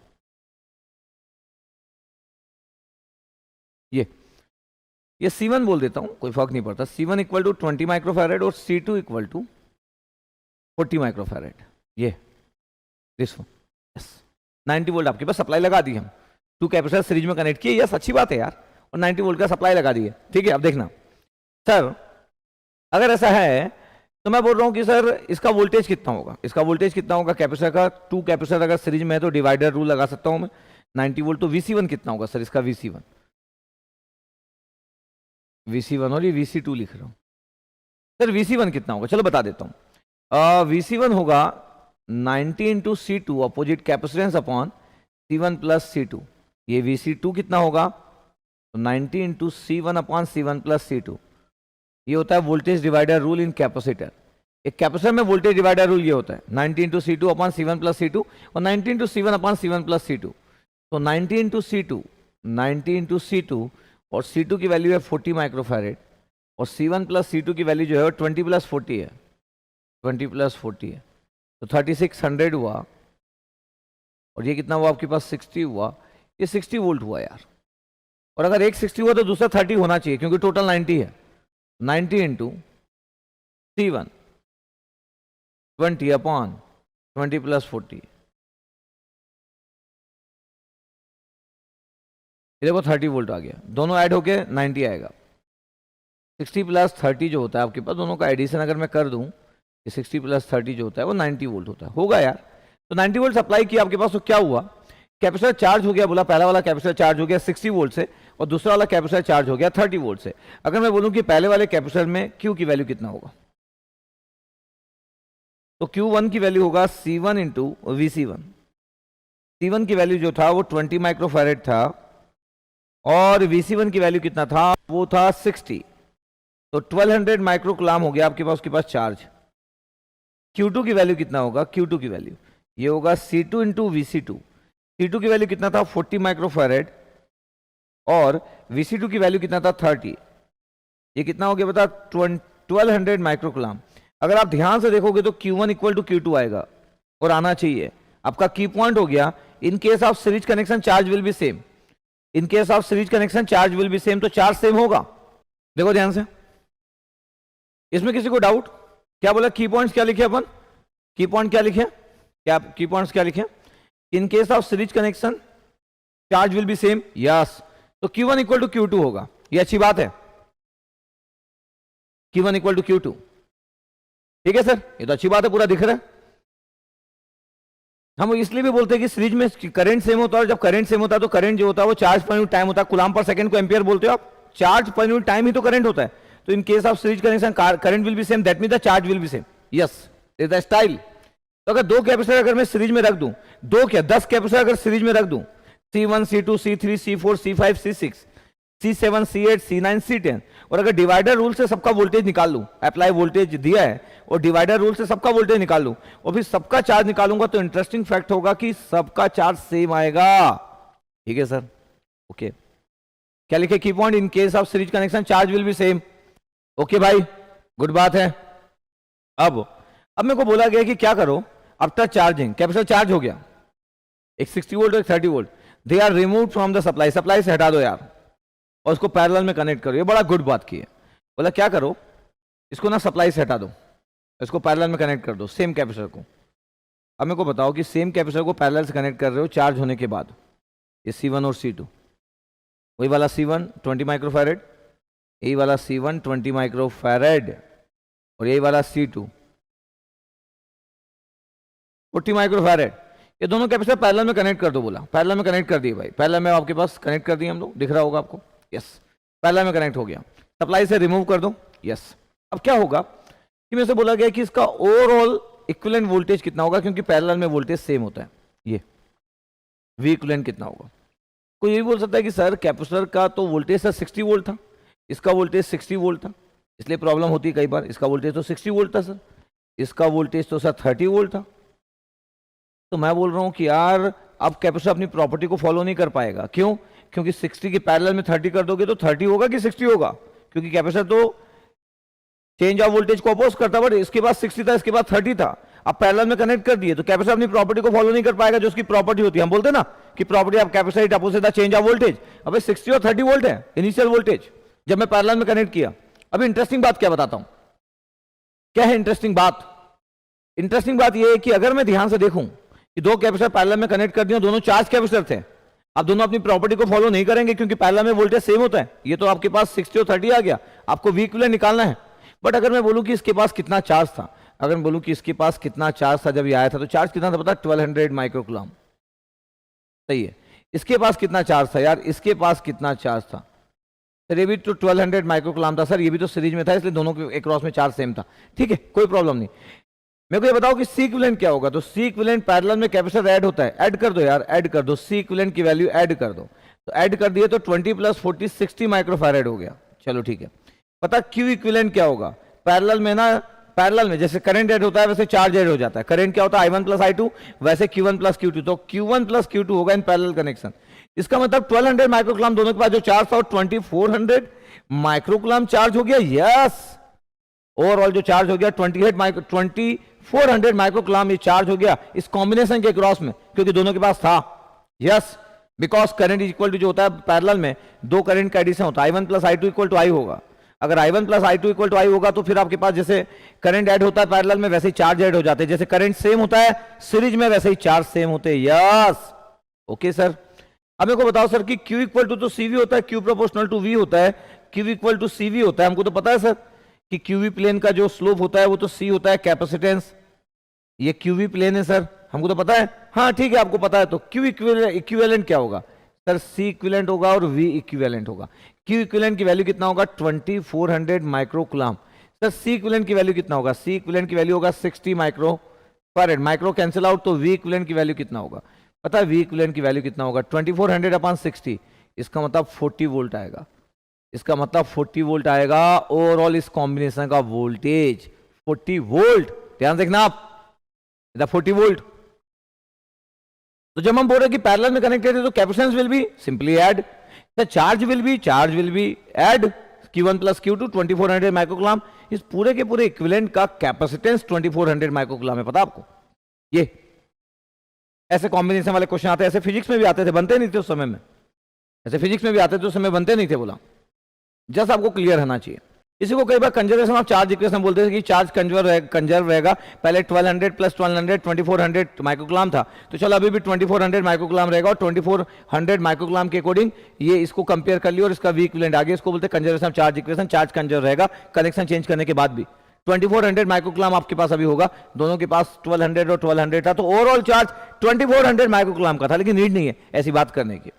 ये C1 बोल देता हूं, कोई फर्क नहीं पड़ता। C1 इक्वल टू 20 माइक्रोफैरेड और C2 इक्वल टू 40 माइक्रोफैरेड। ये दिस वन, यस 90 वोल्ट आपके पास सप्लाई लगा दी हम, 2 कैपेसिटर सीरीज में कनेक्ट किए, यस अच्छी बात है यार, और 90 वोल्ट का सप्लाई लगा दिए। ठीक है, अब देखना सर, अगर ऐसा है तो मैं बोल रहा हूं कि सर इसका वोल्टेज कितना होगा, इसका वोल्टेज कितना होगा कैपेसिटर का, 2 कैपेसिटर अगर सीरीज में है तो डिवाइडर रूल लगा सकता हूं मैं, 90 वोल्ट। तो VC1 कितना होगा सर इसका, VC1 और ये VC2 लिख रहा हूं सर, VC1 कितना होगा चलो बता देता हूं। VC1 होगा 90 into C2 opposite capacitance upon C1 plus C2। ये VC2 कितना होगा, तो 90 into C1 upon C1 plus C2। ये होता है voltage divider rule in capacitor. एक कैपेसिटर में वोल्टेज डिवाइडर रूल ये होता है 90 into C2 upon C1 plus C2 और 90 into C1 upon C1 plus C2। तो 90 इंटू C2, 90 इंटू C2, और C2 की वैल्यू है 40 माइक्रोफैरेड, और C1 प्लस C2 की वैल्यू जो है 20 प्लस 40 है, 20 प्लस 40 है, तो 3600 हुआ, और ये कितना हुआ आपके पास 60 हुआ, ये 60 वोल्ट हुआ यार। और अगर एक 60 हुआ तो दूसरा 30 होना चाहिए क्योंकि टोटल 90 है। 90 इंटू C1 20 अपॉन 20 प्लस 40, ये देखो 30 वोल्ट आ गया, दोनों ऐड होके 90 आएगा। 60 प्लस 30 जो होता है आपके पास, दोनों का एडिशन अगर मैं कर दूं, ये 60 प्लस 30 जो होता है वो 90 वोल्ट होता है, होगा यार। तो 90 वोल्ट सप्लाई किया आपके पास, तो क्या हुआ, कैपेसिटर चार्ज हो गया, बोला पहला वाला कैपेसिटर चार्ज हो गया 60 वोल्ट से, और दूसरा वाला कैपेसिटर चार्ज हो गया 30 वोल्ट से। अगर मैं बोलूं कि पहले वाले कैपेसिटर में Q की वैल्यू कितना होगा, तो Q1 की वैल्यू होगा C1 इंटू VC1। C1 की वैल्यू जो था वो 20 माइक्रोफैरेड था, और VC1 की वैल्यू कितना था, वो था 60, तो 1200 माइक्रोकुलाम हो गया आपके पास, उसके पास चार्ज। Q2 की वैल्यू कितना होगा, Q2 की वैल्यू ये होगा C2 इंटू VC2। C2 की वैल्यू कितना था 40 माइक्रोफैरेड, और VC2 की वैल्यू कितना था 30। ये कितना हो गया बता, 1200 माइक्रोकुलाम। अगर आप ध्यान से देखोगे तो Q1 इक्वल टू Q2 आएगा, और आना चाहिए। आपका की पॉइंट हो गया, इन case of series connection charge will B same, in case of series connection charge will B same, तो चार्ज सेम होगा। देखो ध्यान से, इसमें किसी को डाउट, क्या बोला, की पॉइंट्स क्या लिखे अपन, की पॉइंट क्या लिखे, क्या की पॉइंट्स क्या लिखे, इन case of series connection charge will B same, yes. तो Q1 इक्वल टू Q2 होगा, ये अच्छी बात है, Q1 इक्वल टू Q2। ठीक है सर, ये तो अच्छी बात है, पूरा दिख रहा है। हम इसलिए भी बोलते हैं कि सीरीज में करंट सेम होता है, और जब करंट सेम होता है तो करंट जो होता है वो चार्ज पर यूनिट टाइम होता है, कूलाम पर सेकंड को एम्पियर बोलते हो आप, चार्ज पर यूनिट टाइम ही तो करंट होता है। तो इन case of series connection current will B same, that mean the charge will B same, yes is the style. तो अगर 2 कैपेसिटर अगर मैं सीरीज में रख दूं, 2 क्या 10 कैपेसिटर अगर सीरीज में रख दूं, C1 C2 C3 C4 C5 C6 C7 C8 C9 C10, और अगर डिवाइडर रूल से सबका वोल्टेज निकाल लूं, अप्लाई वोल्टेज दिया है और डिवाइडर रूल से सबका वोल्टेज निकाल लूं, और फिर सबका चार्ज निकालूंगा, तो इंटरेस्टिंग फैक्ट होगा कि सबका चार्ज सेम आएगा। ठीक है सर, ओके। क्या लिखे की point, in case of series connection charge will B same. Okay भाई, गुड बात है। अब मेरे को बोला गया कि क्या करो, अब तक चार्जिंग कैपेसिटर चार्ज हो गया, एक 60 वोल्ट और 30 volt, they are remove from the supply, supply से हटा दो यार, और उसको पैरेलल में कनेक्ट करो। ये बड़ा गुड बात की है। बोला क्या करो, इसको ना सप्लाई से हटा दो, इसको पैरेलल में कनेक्ट कर दो सेम कैपेसिटर को। अब मेरे को बताओ कि सेम कैपेसिटर को पैरेलल से कनेक्ट कर रहे हो चार्ज होने के बाद, ये C1 और C2, वही वाला C1 20 माइक्रोफैरेड, यही वाला C1 20 माइक्रोफैरेड, और यही वाला C2 40 माइक्रोफैरेड, ये दोनों कैपेसिटर पैरेलल में कनेक्ट कर दो। बोला पैरेलल में कनेक्ट कर दिए भाई, पैरेलल में आपके पास कनेक्ट कर दिए हम लोग, दिख रहा होगा आपको, यस पैरेलल में कनेक्ट हो गया। सप्लाई से रिमूव कर दो, यस। अब क्या होगा कि मेरे से बोला गया कि इसका ओवरऑल इक्विवेलेंट वोल्टेज कितना होगा, क्योंकि पैरेलल में वोल्टेज सेम होता है। ये वी इक्विवेलेंट कितना होगा, कोई ये भी बोल सकता है कि सर कैपेसिटर का तो वोल्टेज सर 60 वोल्ट था, इसका वोल्टेज 60 वोल्ट था, इसलिए प्रॉब्लम होती है कई बार। इसका वोल्टेज तो 60 वोल्ट था सर, इसका वोल्टेज तो सर 30 वोल्ट था। तो मैं बोल रहा हूं कि यार अब कैपेसिटर अपनी प्रॉपर्टी को फॉलो नहीं कर पाएगा। क्यों? क्योंकि 60 के पैरेलल में 30 कर दोगे तो 30 होगा कि 60 होगा, क्योंकि कैपेसिटर तो चेंज ऑफ वोल्टेज को अपोज करता, बट इसके बाद 60 था, इसके बाद 30 था, अब पैरेलल में कनेक्ट कर दिए तो कैपेसिटर अपनी प्रॉपर्टी को फॉलो नहीं कर पाएगा, जो उसकी प्रॉपर्टी होती है। हम बोलते हैं ना कि property of capacitor it opposite the change of voltage. अबे 60 और 30 वोल्ट है इनिशियल वोल्टेज जब मैं पैरेलल में कनेक्ट किया। अभी इंटरेस्टिंग बात क्या बताता हूं, क्या है इंटरेस्टिंग बात? इंटरेस्टिंग बात यह है कि अगर मैं ध्यान से देखूं कि दो कैपेसिटर पैरेलल में कनेक्ट कर दिए, दोनों चार्ज कैपेसिटर थे, अब दोनों अपनी प्रॉपर्टी को फॉलो नहीं करेंगे क्योंकि पैरेलल में वोल्टेज सेम होता है। ये तो आपके पास 60 और 30 आ गया, आपको वी इक्विवेलेंट निकालना है। बट अगर मैं बोलूं कि इसके पास कितना चार्ज था, अगर मैं बोलूं कि इसके पास कितना चार्ज था जब ये आया था, तो चार्ज कितना था पता? 1200 माइक्रोकूलम। सही है। इसके पास कितना चार्ज था यार? इसके पास कितना चार्ज था सर? ये भी तो 1200 माइक्रोकूलम था सर, ये भी तो सीरीज में था, इसलिए दोनों के अक्रॉस में चार्ज सेम था। ठीक है, कोई प्रॉब्लम नहीं। मेरे को ये बताओ कि सी इक्विवेलेंट क्या होगा? तो सी इक्विवेलेंट पैरेलल में कैपेसिटर ऐड होता है, ऐड कर दो यार, ऐड कर दो, सी इक्विवेलेंट की वैल्यू ऐड कर दो। तो ऐड कर दिए तो 20 + 40 60 माइक्रोफैरेड हो गया। चलो ठीक है। पता क्यू इक्विवेलेंट क्या होगा? पैरेलल में ना, पैरेलल में जैसे करंट ऐड होता है वैसे चार्ज ऐड हो जाता है। करंट क्या होता है? I1 + I2, वैसे Q1 + Q2, तो Q1 + Q2 होगा इन पैरेलल कनेक्शन। इसका मतलब 1200 माइक्रोकूलम दोनों के पास जो चार्ज था वो 2400 माइक्रोकूलम चार्ज हो गया। यस, ओवरऑल जो चार्ज हो गया 2400 माइक्रोकूलम ये चार्ज हो गया इस कॉम्बिनेशन के क्रॉस में, क्योंकि दोनों के पास था। Yes, because current is equal to, जो होता है पैरेलल में दो करंट का एडिशन होता है, I1 + I2 = I होगा। अगर I1 + I2 = I होगा तो फिर आपके पास जैसे करंट ऐड होता है पैरेलल में वैसे ही चार्ज ऐड हो जाते हैं। जैसे करंट सेम होता है सीरीज में वैसे ही चार्ज सेम होते हैं। Yes, okay sir. अब मेरे को बताओ सर कि Q = तो CV होता है, Q ∝ V होता है, Q = CV होता है। हमको तो पता है सर कि QV प्लेन का जो स्लोप होता है वो तो C होता है कैपेसिटेंस। ये QV प्लेन है सर, हमको तो पता है। हाँ ठीक है, आपको पता है। तो Q इक्विवेलेंट क्या होगा सर? C इक्विवेलेंट होगा और V इक्विवेलेंट होगा। Q इक्विवेलेंट की वैल्यू कितना होगा? 2400 माइक्रोकूलम। सर C इक्विवेलेंट की वैल्यू कितना होगा? C इक्विवेलेंट की वैल्यू होगा 60 माइक्रोफैरेड। माइक्रो कैंसिल आउट, तो V इक्विवेलेंट की वैल्यू कितना होगा? पता है V इक्विवेलेंट की वैल्यू कितना होगा? 2400/60, इसका मतलब 40 वोल्ट आएगा। इसका मतलब 40 वोल्ट आएगा ओवरऑल इस कॉम्बिनेशन का वोल्टेज 40 वोल्ट। ध्यान देखना आप, 40 वोल्ट। तो जब हम बोल रहे हैं कि पैरेलल में कनेक्टेड है तो capacitance will be simply add, the charge will be add Q1 + Q2 2400 microcoulomb. इस पूरे के पूरे इक्विवेलेंट का कैपेसिटेंस 2400 माइक्रोकूलम है। पता आपको? ये ऐसे कॉम्बिनेशन वाले क्वेश्चन आते हैं, ऐसे फिजिक्स में भी आते थे, बनते नहीं थे उस समय में। ऐसे फिजिक्स में भी आते थे उस समय, बनते नहीं थे। बोला जस्ट आपको क्लियर रहना चाहिए। इसी को कई बार कंजर्वेशन ऑफ चार्ज इक्वेशन बोलते थे कि चार्ज कंजर्व रहेगा। पहले 1200 + 1200 2400 माइक्रोकूलम था, तो चलो अभी भी 2400 माइक्रोकूलम रहेगा, और 2400 माइक्रोकूलम के अकॉर्डिंग ये इसको कंपेयर कर लिया और इसका वी इक्विवेलेंट आ गया। इसको बोलते हैं conservation of charge equation. Charge conserve रहेगा कनेक्शन चेंज करने के बाद भी। 2400 माइक्रोकूलम आपके पास अभी होगा, दोनों के पास 1200 और 1200 था, तो ओवरऑल चार्ज 2400 माइक्रोकूलम का था। लेकिन नीड नहीं है ऐसी बात करने की।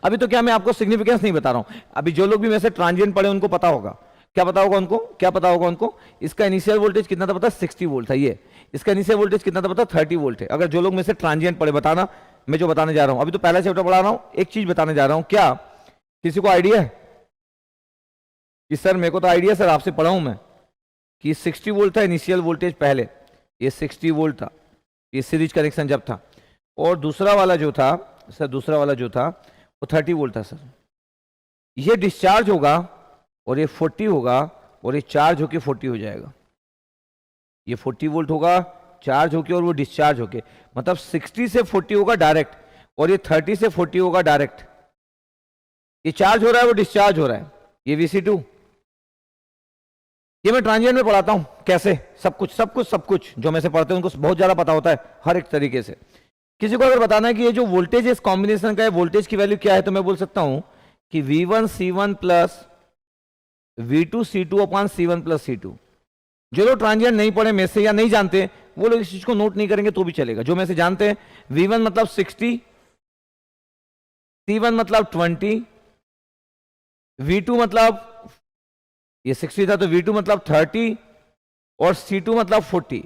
अभी तो क्या मैं आपको सिग्निफिकेंस नहीं बता रहा हूं। अभी जो लोग भी वैसे ट्रांजिएंट पढ़े उनको पता होगा। क्या पता होगा उनको? क्या पता होगा उनको? इसका इनिशियल वोल्टेज कितना था पता? 60 वोल्ट था। ये इसका इनिशियल वोल्टेज कितना था पता? 30 वोल्ट है। अगर जो लोग में से ट्रांजिएंट पढ़े बताना, मैं जो बताने जा रहा हूं, अभी तो पहला चैप्टर पढ़ा रहा हूं, एक चीज बताने जा रहा हूं। क्या किसी को आइडिया है कि सर मेरे को तो आइडिया सर आपसे पढ़ा हूं मैं कि 60 वोल्ट था इनिशियल वोल्टेज पहले, ये 60 वोल्ट था, ये सीरीज कनेक्शन जब था, और दूसरा वाला जो था सर, दूसरा वाला जो था वो 30 वोल्ट था सर। ये डिस्चार्ज होगा और ये 40 होगा, और ये चार्ज होके 40 हो जाएगा। ये 40 वोल्ट होगा, चार्ज होके, और वो डिस्चार्ज होके, मतलब 60 से 40 होगा डायरेक्ट, और ये 30 से 40 होगा डायरेक्ट। ये चार्ज हो रहा है, वो डिस्चार्ज हो रहा है। ये Vc2, ये मैं ट्रांजिएंट में पढ़ाता हूं कैसे, सब कुछ जो मैं से पढ़ते हैं उनको बहुत ज्यादा पता होता है हर एक तरीके से। किसी को अगर बताना है कि ये जो वोल्टेज है इस कॉम्बिनेशन का है, वोल्टेज की वैल्यू क्या है, तो मैं बोल सकता हूं कि V1 C1 + V2 C2/C1 + C2। जो लोग ट्रांजिएंट नहीं पढ़े में से या नहीं जानते, वो लोग इस चीज को नोट नहीं करेंगे तो भी चलेगा। जो में से जानते हैं, V1 मतलब 60, C1 मतलब 20, V2 मतलब ये 60 था तो V2 मतलब 30, और C2 मतलब 40,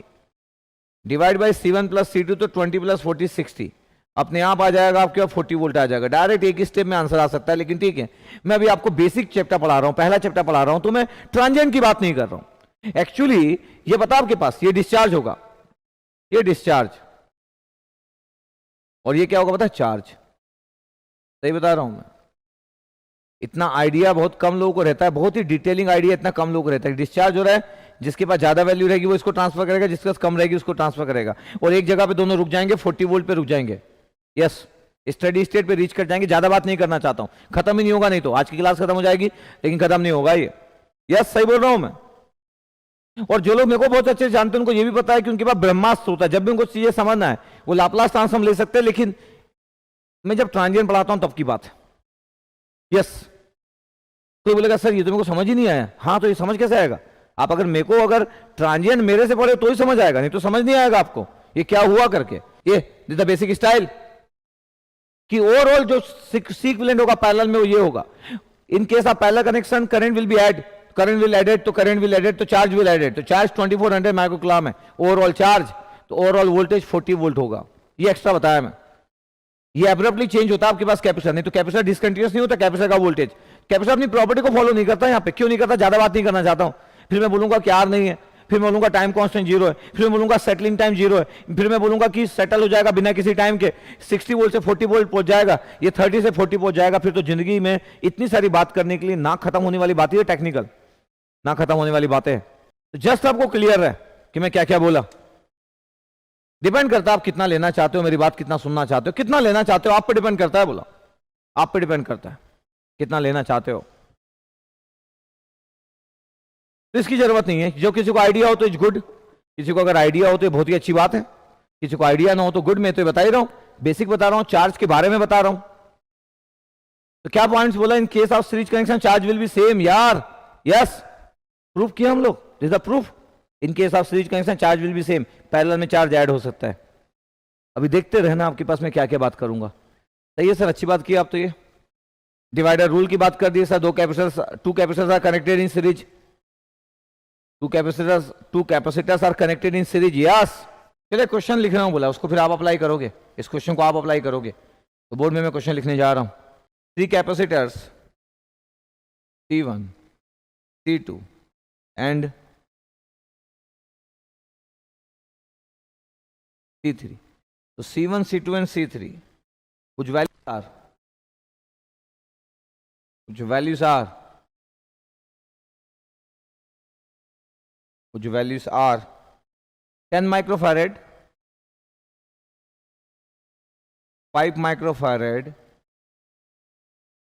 डिवाइड बाई C1 + C2, तो 20 + 40 60। अपने आप आ जाएगा आपके पास 40 वोल्ट आ जाएगा। डायरेक्ट एक ही स्टेप में आंसर आ सकता है। लेकिन ठीक है, मैं अभी आपको बेसिक चैप्टर पढ़ा रहा हूं, पहला चैप्टर पढ़ा रहा हूं, तो मैं ट्रांजिएंट की बात नहीं कर रहा हूं। एक्चुअली ये बता आपके पास, ये डिस्चार्ज होगा, ये डिस्चार्ज, और ये क्या होगा पता है? चार्ज। सही बता रहा हूं मैं, इतना आइडिया बहुत कम लोगों को रहता है, बहुत ही डिटेलिंग आइडिया इतना कम लोगों को रहता है। डिस्चार्ज हो रहा है, जिसके पास ज्यादा वैल्यू रहेगी वो इसको ट्रांसफर करेगा, जिसके पास कम रहेगी उसको ट्रांसफर करेगा, और एक जगह पे दोनों रुक जाएंगे, 40 वोल्ट पे रुक जाएंगे। यस, स्टडी स्टेट पे रीच कर जाएंगे। ज्यादा बात नहीं करना चाहता हूं, खत्म ही नहीं होगा, नहीं तो आज की क्लास खत्म हो जाएगी लेकिन खत्म नहीं होगा ये। यस, सही बोल रहा हूं मैं। और जो लोग मेरे को बहुत अच्छे से जानते हैं उनको ये भी पता है कि उनके पास ब्रह्मास्त्र होता है, जब भी उनको चीजें समझना है वो लाप्लास ट्रांसफॉर्म ले सकते हैं, लेकिन मैं जब ट्रांजिएंट पढ़ाता हूं तब की बात है। यस, कोई बोलेगा सर ये तो मेरे को समझ ही नहीं आया। हाँ, तो ये समझ कैसे आएगा? आप अगर मेरे को अगर ट्रांजिएंट मेरे से पढ़े तो ही समझ आएगा, नहीं तो समझ नहीं आएगा आपको ये क्या हुआ करके। ये द बेसिक स्टाइल कि ओवरऑल जो सीक्वेंट होगा पैरेलल में वो ये होगा। In case of parallel connection current will be add, current will added, तो करंट विल एडेड तो चार्ज विल एडेड, तो चार्ज 2400 माइक्रोकूलम है ओवरऑल चार्ज, तो ओवरऑल वोल्टेज 40 वोल्ट होगा। ये एक्स्ट्रा बताया मैं। ये एब्रप्टली चेंज होता है आपके पास कैपेसिटर, नहीं तो कैपेसिटर डिसकंटिन्यूअस नहीं होता कैपेसिटर का वोल्टेज। कैपेसिटर अपनी प्रॉपर्टी को फॉलो नहीं करता। यहाँ पे क्यों नहीं करता? ज्यादा बात नहीं करना चाहता हूं। फिर मैं बोलूंगा कि आर नहीं है, फिर मैं बोलूंगा टाइम कांस्टेंट 0 है, फिर मैं बोलूंगा सेटलिंग टाइम 0 है, फिर मैं बोलूंगा कि सेटल हो जाएगा बिना किसी टाइम के, 60 वोल्ट से 40 वोल्ट पहुंच जाएगा, ये 30 से 40 पहुंच जाएगा। फिर तो जिंदगी में इतनी सारी बात करने के लिए ना खत्म होने वाली बात है, टेक्निकल ना खत्म होने वाली बातें। तो जस्ट आपको क्लियर है कि मैं क्या क्या बोला। डिपेंड करता है आप कितना लेना चाहते हो, मेरी बात कितना सुनना चाहते हो, कितना लेना चाहते हो आप पे डिपेंड करता है। बोला आप पे डिपेंड करता है कितना लेना चाहते हो। तो इसकी जरूरत नहीं है। जो किसी को आइडिया हो तो इट्स गुड, किसी को अगर आइडिया हो तो बहुत ही अच्छी बात है, किसी को आइडिया ना हो तो गुड। मैं तो बता ही रहा हूं, बेसिक बता रहा हूं, चार्ज के बारे में बता रहा हूं। तो क्या पॉइंट्स बोला? इन case of series connection charge will B same. यार यस, प्रूफ किया हम लोग, this the proof. In case of series connection charge will B same, parallel में चार्ज ऐड हो सकता है। अभी देखते रहना आपके पास मैं क्या क्या बात करूंगा। सही है सर, अच्छी बात की आप। तो ये डिवाइडर रूल की बात कर दी sir. Two capacitors are connected in series, two capacitors are connected in series. Yes, चलिए क्वेश्चन लिख रहा हूं, बोला उसको फिर आप अप्लाई करोगे, इस क्वेश्चन को आप अप्लाई करोगे। तो बोर्ड में मैं क्वेश्चन लिखने जा रहा हूं। 3 capacitors C1 C2 and C3, so C1 C2 and C3 which values are 10 microfarad, 5 microfarad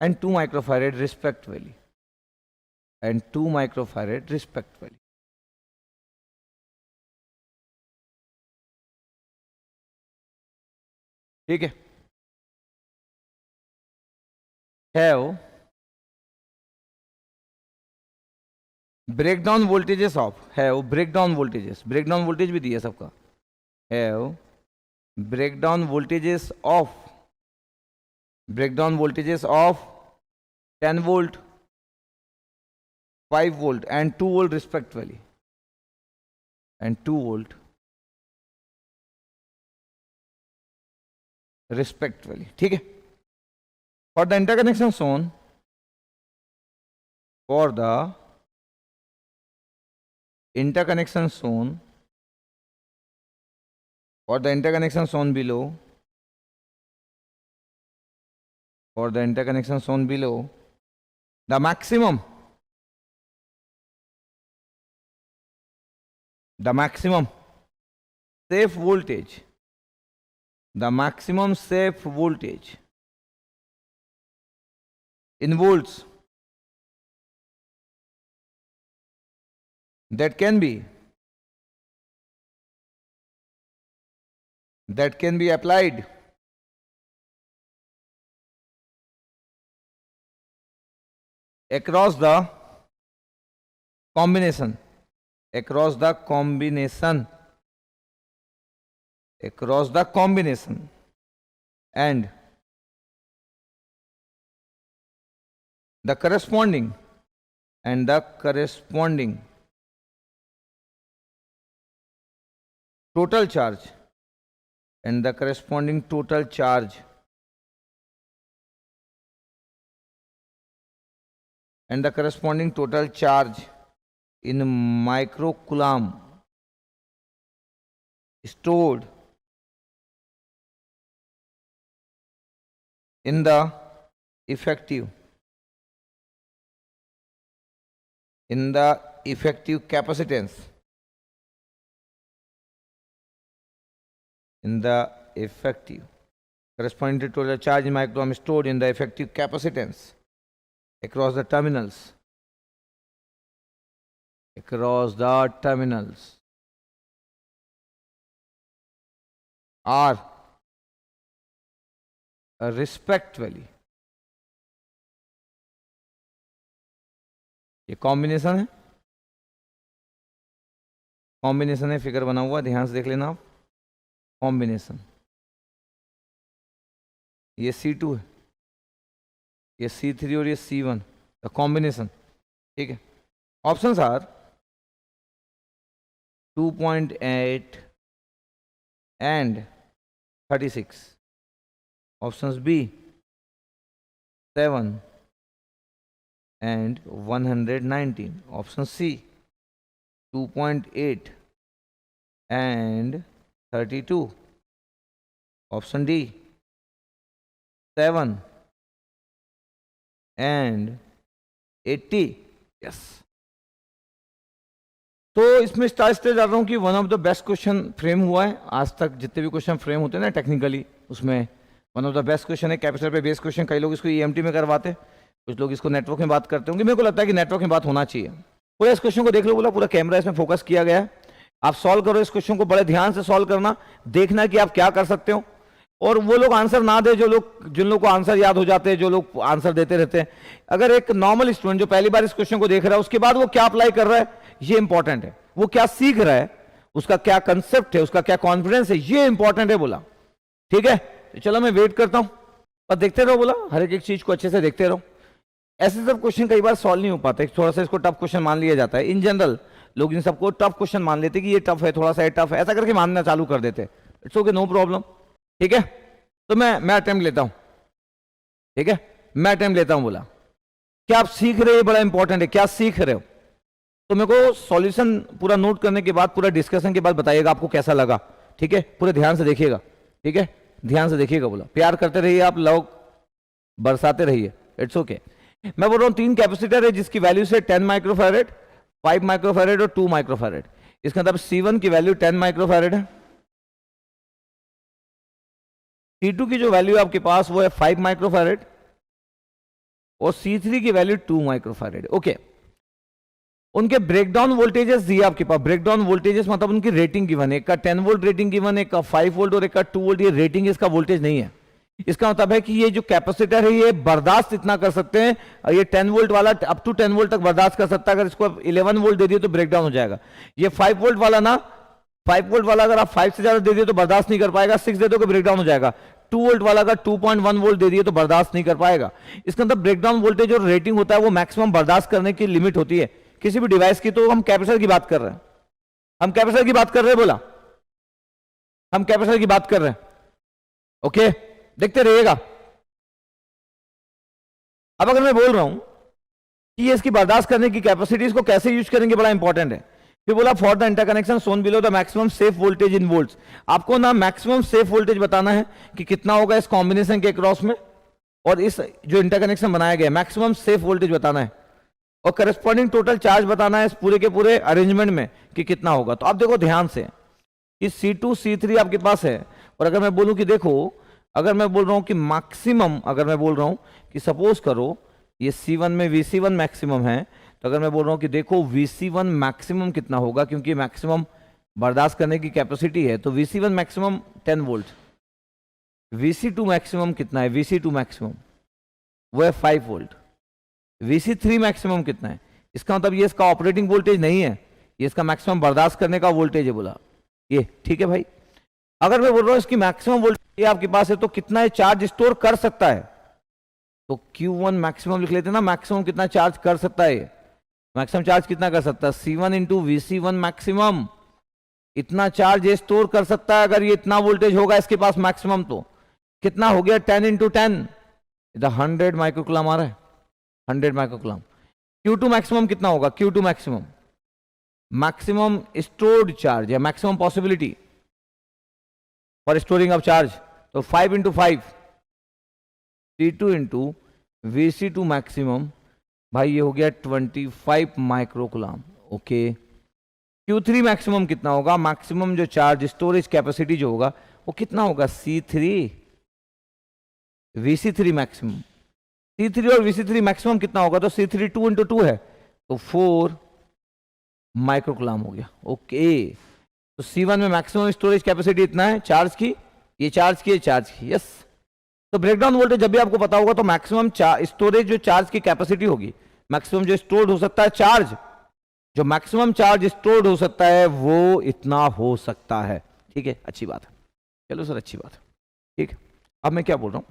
and 2 microfarad respectively, ठीक है। Have breakdown voltages of, have breakdown voltages भी दिया सबका। have breakdown voltages of 10 volt, 5 volt and 2 volt respectively, ठीक है। For the interconnection shown below, the maximum safe voltage, in volts that can be applied across the combination and the corresponding total charge in microcoulomb stored in the effective in the effective capacitance, in the effective corresponding to total charge in microcoulomb stored in the effective capacitance across the terminals, are respectively, ये combination है, combination है, figure बना हुआ, ध्यान से देख लेना आप, कॉम्बिनेशन, ये C2 है, ये C3 और ये C1 का कॉम्बिनेशन, ठीक है। Options are 2.8 and 36, options B 7 and 119, option C 2.8 and 32, option D 7 and 80। Yes, तो इसमें स्टार्ट जा रहा हूं कि one of the best question frame हुआ है आज तक, जितने भी क्वेश्चन फ्रेम होते हैं ना टेक्निकली, उसमें one of the best question है। कैपेसिटर पे बेस्ड क्वेश्चन, कई लोग इसको EMT में करवाते हैं, कुछ लोग इसको नेटवर्क में बात करते होंगे, मेरे को लगता है कि नेटवर्क में बात होना चाहिए। पूरा इस क्वेश्चन को देख लो, बोला पूरा कैमरा इसमें फोकस किया गया है, आप सॉल्व करो इस क्वेश्चन को, बड़े ध्यान से सॉल्व करना, देखना कि आप क्या कर सकते हो। और वो लोग आंसर ना दे जिन लोग को आंसर याद हो जाते हैं, जो लोग आंसर देते रहते हैं, अगर एक नॉर्मल स्टूडेंट जो पहली बार इस क्वेश्चन को देख रहा है, उसके बाद वो क्या अप्लाई कर रहा है, ये इंपॉर्टेंट है। वो क्या सीख रहा है, उसका क्या कंसेप्ट है, उसका क्या कॉन्फिडेंस है, ये इंपॉर्टेंट है बोला। ठीक है, तो चलो मैं वेट करता हूं, पर देखते रहो बोला, हर एक चीज को अच्छे से देखते रहो। ऐसे सब क्वेश्चन कई बार सॉल्व नहीं हो पाते, थोड़ा सा इसको टफ क्वेश्चन मान लिया जाता है। इन जनरल लोग इन सबको टफ क्वेश्चन मान लेते कि ये टफ है, थोड़ा सा ये टफ है, ऐसा करके मानना चालू कर देते। It's okay, no problem. ठीक है, तो मैं अटेम्प्ट लेता हूं। ठीक है, मैं अटेम्प्ट लेता हूं। बोला क्या आप सीख रहे हो, बड़ा इंपॉर्टेंट है, क्या सीख रहे हो। तो मेरे को सॉल्यूशन पूरा नोट करने के बाद, पूरा डिस्कशन के बाद बताइएगा आपको कैसा लगा। ठीक है, पूरे ध्यान से देखिएगा। ठीक है, ध्यान से देखिएगा। बोला प्यार करते रहिए, आप लोग बरसाते रहिए। It's okay. मैं बोल रहा हूं 3 कैपेसिटर है जिसकी वैल्यू से 10 माइक्रोफैरेड, 5 माइक्रोफैरेड और 2 माइक्रोफैरेड। इसका मतलब C1 की वैल्यू 10 माइक्रोफैरेड है, C2 की जो वैल्यू आपके पास वो है 5 माइक्रोफैरेड और C3 की वैल्यू 2 माइक्रोफैरेड। ओके, उनके ब्रेकडाउन वोल्टेजेस दिए आपके पास। ब्रेकडाउन वोल्टेजेस मतलब उनकी रेटिंग गिवन है, एक का 10 वोल्ट रेटिंग गिवन है, एक का 5 वोल्ट और एक का 2 वोल्ट। ये रेटिंग, इसका वोल्टेज नहीं है। इसका मतलब है कि ये जो कैपेसिटर है ये बर्दाश्त इतना कर सकते हैं, और ये 10 वोल्ट वाला अप टू 10 वोल्ट तक बर्दाश्त कर सकता है। अगर इसको 11 वोल्ट दे दिए तो ब्रेकडाउन हो जाएगा। ये 5 वोल्ट वाला ना, 5 वोल्ट वाला अगर आप 5 से ज्यादा दे दिए तो बर्दाश्त नहीं कर पाएगा, 6 दे दो तो ब्रेकडाउन हो जाएगा। 2 वोल्ट वाला अगर 2.1 वोल्ट दे दिए तो बर्दाश्त नहीं कर पाएगा। इसका मतलब ब्रेकडाउन वोल्टेज और रेटिंग होता है वो मैक्सिमम बर्दाश्त करने की लिमिट होती है किसी भी डिवाइस की। तो हम कैपेसिटर की बात कर रहे हैं, हम कैपेसिटर की बात कर रहे हैं। बोला हम कैपेसिटर की बात कर रहे हैं। ओके, देखते रहिएगा। अब अगर मैं बोल रहा हूं कि ये इसकी बर्दाश्त करने की कैपेसिटी, इसको कैसे यूज करेंगे, बड़ा इंपॉर्टेंट है। फिर बोला for the interconnection Son below the maximum safe voltage in volts. आपको ना मैक्सिमम सेफ वोल्टेज बताना है कि कितना होगा इस कॉम्बिनेशन के क्रॉस में, और इस जो इंटरकनेक्शन बनाया गया मैक्सिमम सेफ वोल्टेज बताना है, और करस्पॉन्डिंग टोटल चार्ज बताना है इस पूरे के पूरे अरेंजमेंट में कि कितना होगा। तो आप देखो ध्यान से, कि C2 C3 आपके पास है, और अगर मैं बोलूं कि देखो, अगर मैं बोल रहा हूं कि मैक्सिमम, अगर मैं बोल रहा हूं कि सपोज करो ये C1 में VC1 मैक्सिमम है, तो अगर मैं बोल रहा हूं कि देखो VC1 मैक्सिमम कितना होगा, क्योंकि मैक्सिमम बर्दाश्त करने की कैपेसिटी है, तो VC1 maximum 10 volt. VC2 maximum कितना है, VC2 मैक्सिमम वो है 5 वोल्ट। VC3 मैक्सिमम कितना है, इसका मतलब ये इसका ऑपरेटिंग वोल्टेज नहीं है, ये इसका मैक्सिमम बर्दाश्त करने का वोल्टेज है। बोला ये ठीक है भाई। अगर मैं बोल रहा हूं इसकी मैक्सिमम वोल्टेज आपके पास है, तो कितना है चार्ज स्टोर कर सकता है, तो Q1 मैक्सिमम लिख लेते हैं ना, मैक्सिमम कितना चार्ज कर सकता है, मैक्सिमम चार्ज कितना कर सकता है, C1 इंटू VC1 मैक्सिमम, इतना चार्ज ये स्टोर कर सकता है। अगर ये इतना वोल्टेज होगा इसके पास मैक्सिमम, तो कितना हो गया 10 इंटू 10, 100 माइक्रोकुलम आ रहा है, 100 माइक्रोकुलम। Q2 मैक्सिमम कितना होगा, Q2 maximum, maximum stored charge या maximum possibility for storing of charge, तो 5 into 5, C2 into VC2 maximum भाई ये हो गया 25 माइक्रोकुलाम। ओके, Q3 मैक्सिमम कितना होगा? मैक्सिमम जो चार्ज स्टोरेज कैपेसिटी जो होगा वो कितना होगा? C3 VC3 maximum. C3 और VC3 मैक्सिमम कितना होगा? तो C3 2 इंटू 2 है तो 4 माइक्रोकुलाम हो गया। ओके, तो C1 में मैक्सिमम स्टोरेज कैपेसिटी इतना है चार्ज की, ये चार्ज की, ये चार्ज की। यस, तो ब्रेकडाउन वोल्टेज जब भी आपको पता होगा तो मैक्सिमम स्टोरेज जो चार्ज की कैपेसिटी होगी, मैक्सिमम जो स्टोर्ड हो सकता है चार्ज, जो मैक्सिमम चार्ज स्टोर्ड हो सकता है वो इतना हो सकता है। ठीक है, अच्छी बात है। चलो सर, अच्छी बात है। ठीक है, अब मैं क्या बोल रहा हूँ,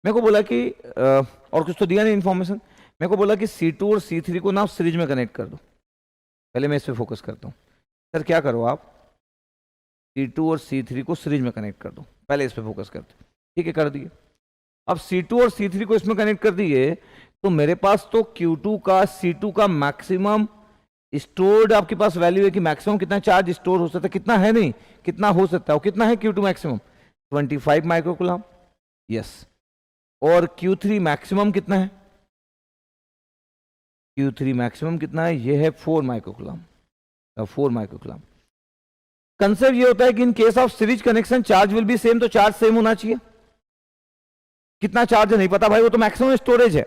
मेरे को बोला कि और कुछ तो दिया नहीं इन्फॉर्मेशन, मेरे को बोला कि C2 और C3 को ना सीरीज में कनेक्ट कर दो। पहले मैं इस पर फोकस करता हूँ। सर क्या करो आप, C2 और C3 को सीरीज में कनेक्ट कर दो, पहले इस पर फोकस करते। ठीक है, कर दिए। अब C2 और C3 को इसमें कनेक्ट कर दिए तो मेरे पास तो Q2 का C2 का मैक्सिमम स्टोर्ड आपके पास वैल्यू है कि मैक्सिमम कितना चार्ज स्टोर हो सकता है, कितना है नहीं कितना हो सकता है, वो कितना है Q2 मैक्सिमम 25 माइक्रोकुलाम। यस, और Q3 मैक्सिमम कितना है? Q3 मैक्सिमम कितना है? ये है 4 माइक्रोकुलाम, 4 माइक्रोकुलाम। कंसेप्ट ये होता है कि इन case of series connection charge will B same, तो चार्ज सेम होना चाहिए। कितना चार्ज है नहीं पता भाई, वो तो मैक्सिमम स्टोरेज है,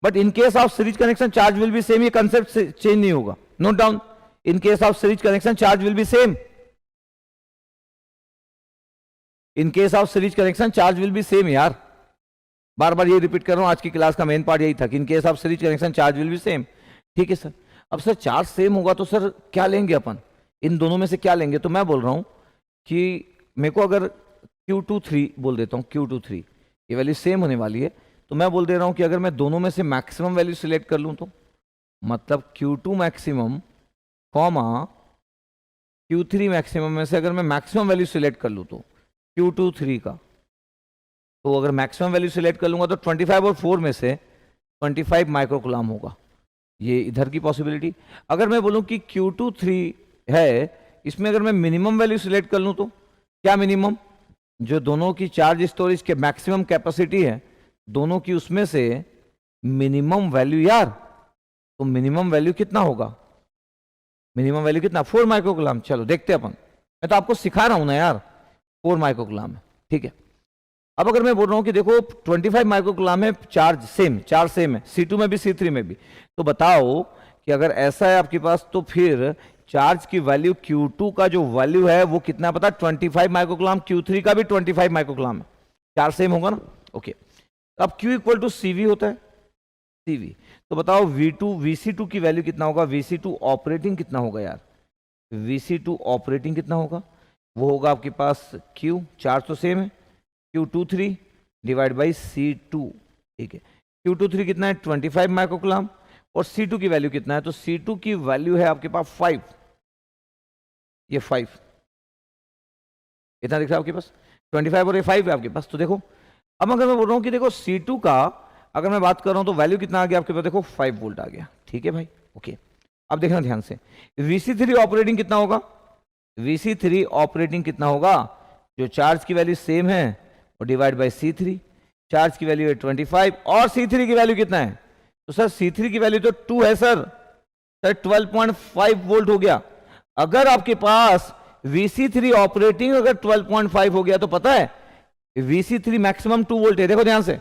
but in case of series connection charge will B same, ये कंसेप्ट चेंज नहीं होगा। Note down, in case of series connection charge will B same, in case of series connection charge will B same. यार बार बार ये repeat कर रहा हूं, आज की क्लास का मेन पार्ट यही था कि इन case of series connection charge will B same. ठीक है सर, अब सर चार्ज सेम होगा तो सर क्या लेंगे अपन, इन दोनों में से क्या लेंगे? तो मैं बोल रहा हूं कि मेरे को अगर Q23 बोल देता हूं, Q23 ये वैल्यू सेम होने वाली है, तो मैं बोल दे रहा हूं कि अगर मैं दोनों में से मैक्सिमम वैल्यू सिलेक्ट कर लूं तो मतलब Q2 maximum comma Q3 maximum में से अगर मैं मैक्सिमम वैल्यू सिलेक्ट कर लूं तो Q23 का, तो अगर मैक्सिमम वैल्यू सिलेक्ट कर लूंगा तो 25 और 4 में से 25 माइक्रोकुलाम होगा। ये इधर की पॉसिबिलिटी। अगर मैं बोलूं कि Q23 है, इसमें अगर मैं मिनिमम वैल्यू सिलेक्ट कर लूं तो क्या मिनिमम? जो दोनों की चार्ज स्टोरेज के मैक्सिमम कैपेसिटी है दोनों की, उसमें से मिनिमम वैल्यू यार, तो मिनिमम वैल्यू कितना होगा? मिनिमम वैल्यू कितना? 4 माइक्रोकुलाम। चलो देखते हैं अपन, मैं तो आपको सिखा रहा हूं ना यार, 4 माइक्रोकुलाम है। ठीक है, अब अगर मैं बोल रहा हूं कि देखो 25 माइक्रोकुलाम है, चार्ज सेम, चार्ज सेम है C2 में भी C3 में भी, तो बताओ कि अगर ऐसा है आपके पास तो फिर चार्ज की वैल्यू Q2 का जो वैल्यू है वो कितना पता? 25 माइक्रोकुलाम। Q3 का भी 25 माइक्रोकुलाम है, चार्ज सेम होगा ना। ओके, अब Q इक्वल टू CV होता है, CV। तो बताओ V2 VC2 की वैल्यू कितना होगा? VC2 ऑपरेटिंग कितना होगा यार? VC2 ऑपरेटिंग कितना होगा? वो होगा आपके पास Q, चार्ज तो सेम है, Q23 डिवाइड बाई C2। ठीक है, Q23 कितना है? 25 माइक्रोकुलाम, और C2 की वैल्यू कितना है? तो C2 की वैल्यू है आपके पास 5, ये 5 इतना दिख रहा है आपके पास, 25 और ये 5 है आपके पास। तो देखो, अब अगर मैं बोल रहा हूं कि देखो C2 का अगर मैं बात कर रहा हूं तो वैल्यू कितना आ गया आपके पास? देखो 5 वोल्ट आ गया। ठीक है भाई, ओके। अब देखना ध्यान से, VC3 ऑपरेटिंग कितना होगा? VC3 ऑपरेटिंग कितना होगा? जो चार्ज की वैल्यू सेम है और डिवाइड बाई C3, चार्ज की वैल्यू है 25 और C3 की वैल्यू कितना है? तो सर C3 की वैल्यू तो 2 है सर 12.5 वोल्ट हो गया। अगर आपके पास VC3 ऑपरेटिंग अगर 12.5 हो गया तो पता है VC3 मैक्सिमम 2 वोल्ट है। देखो ध्यान से,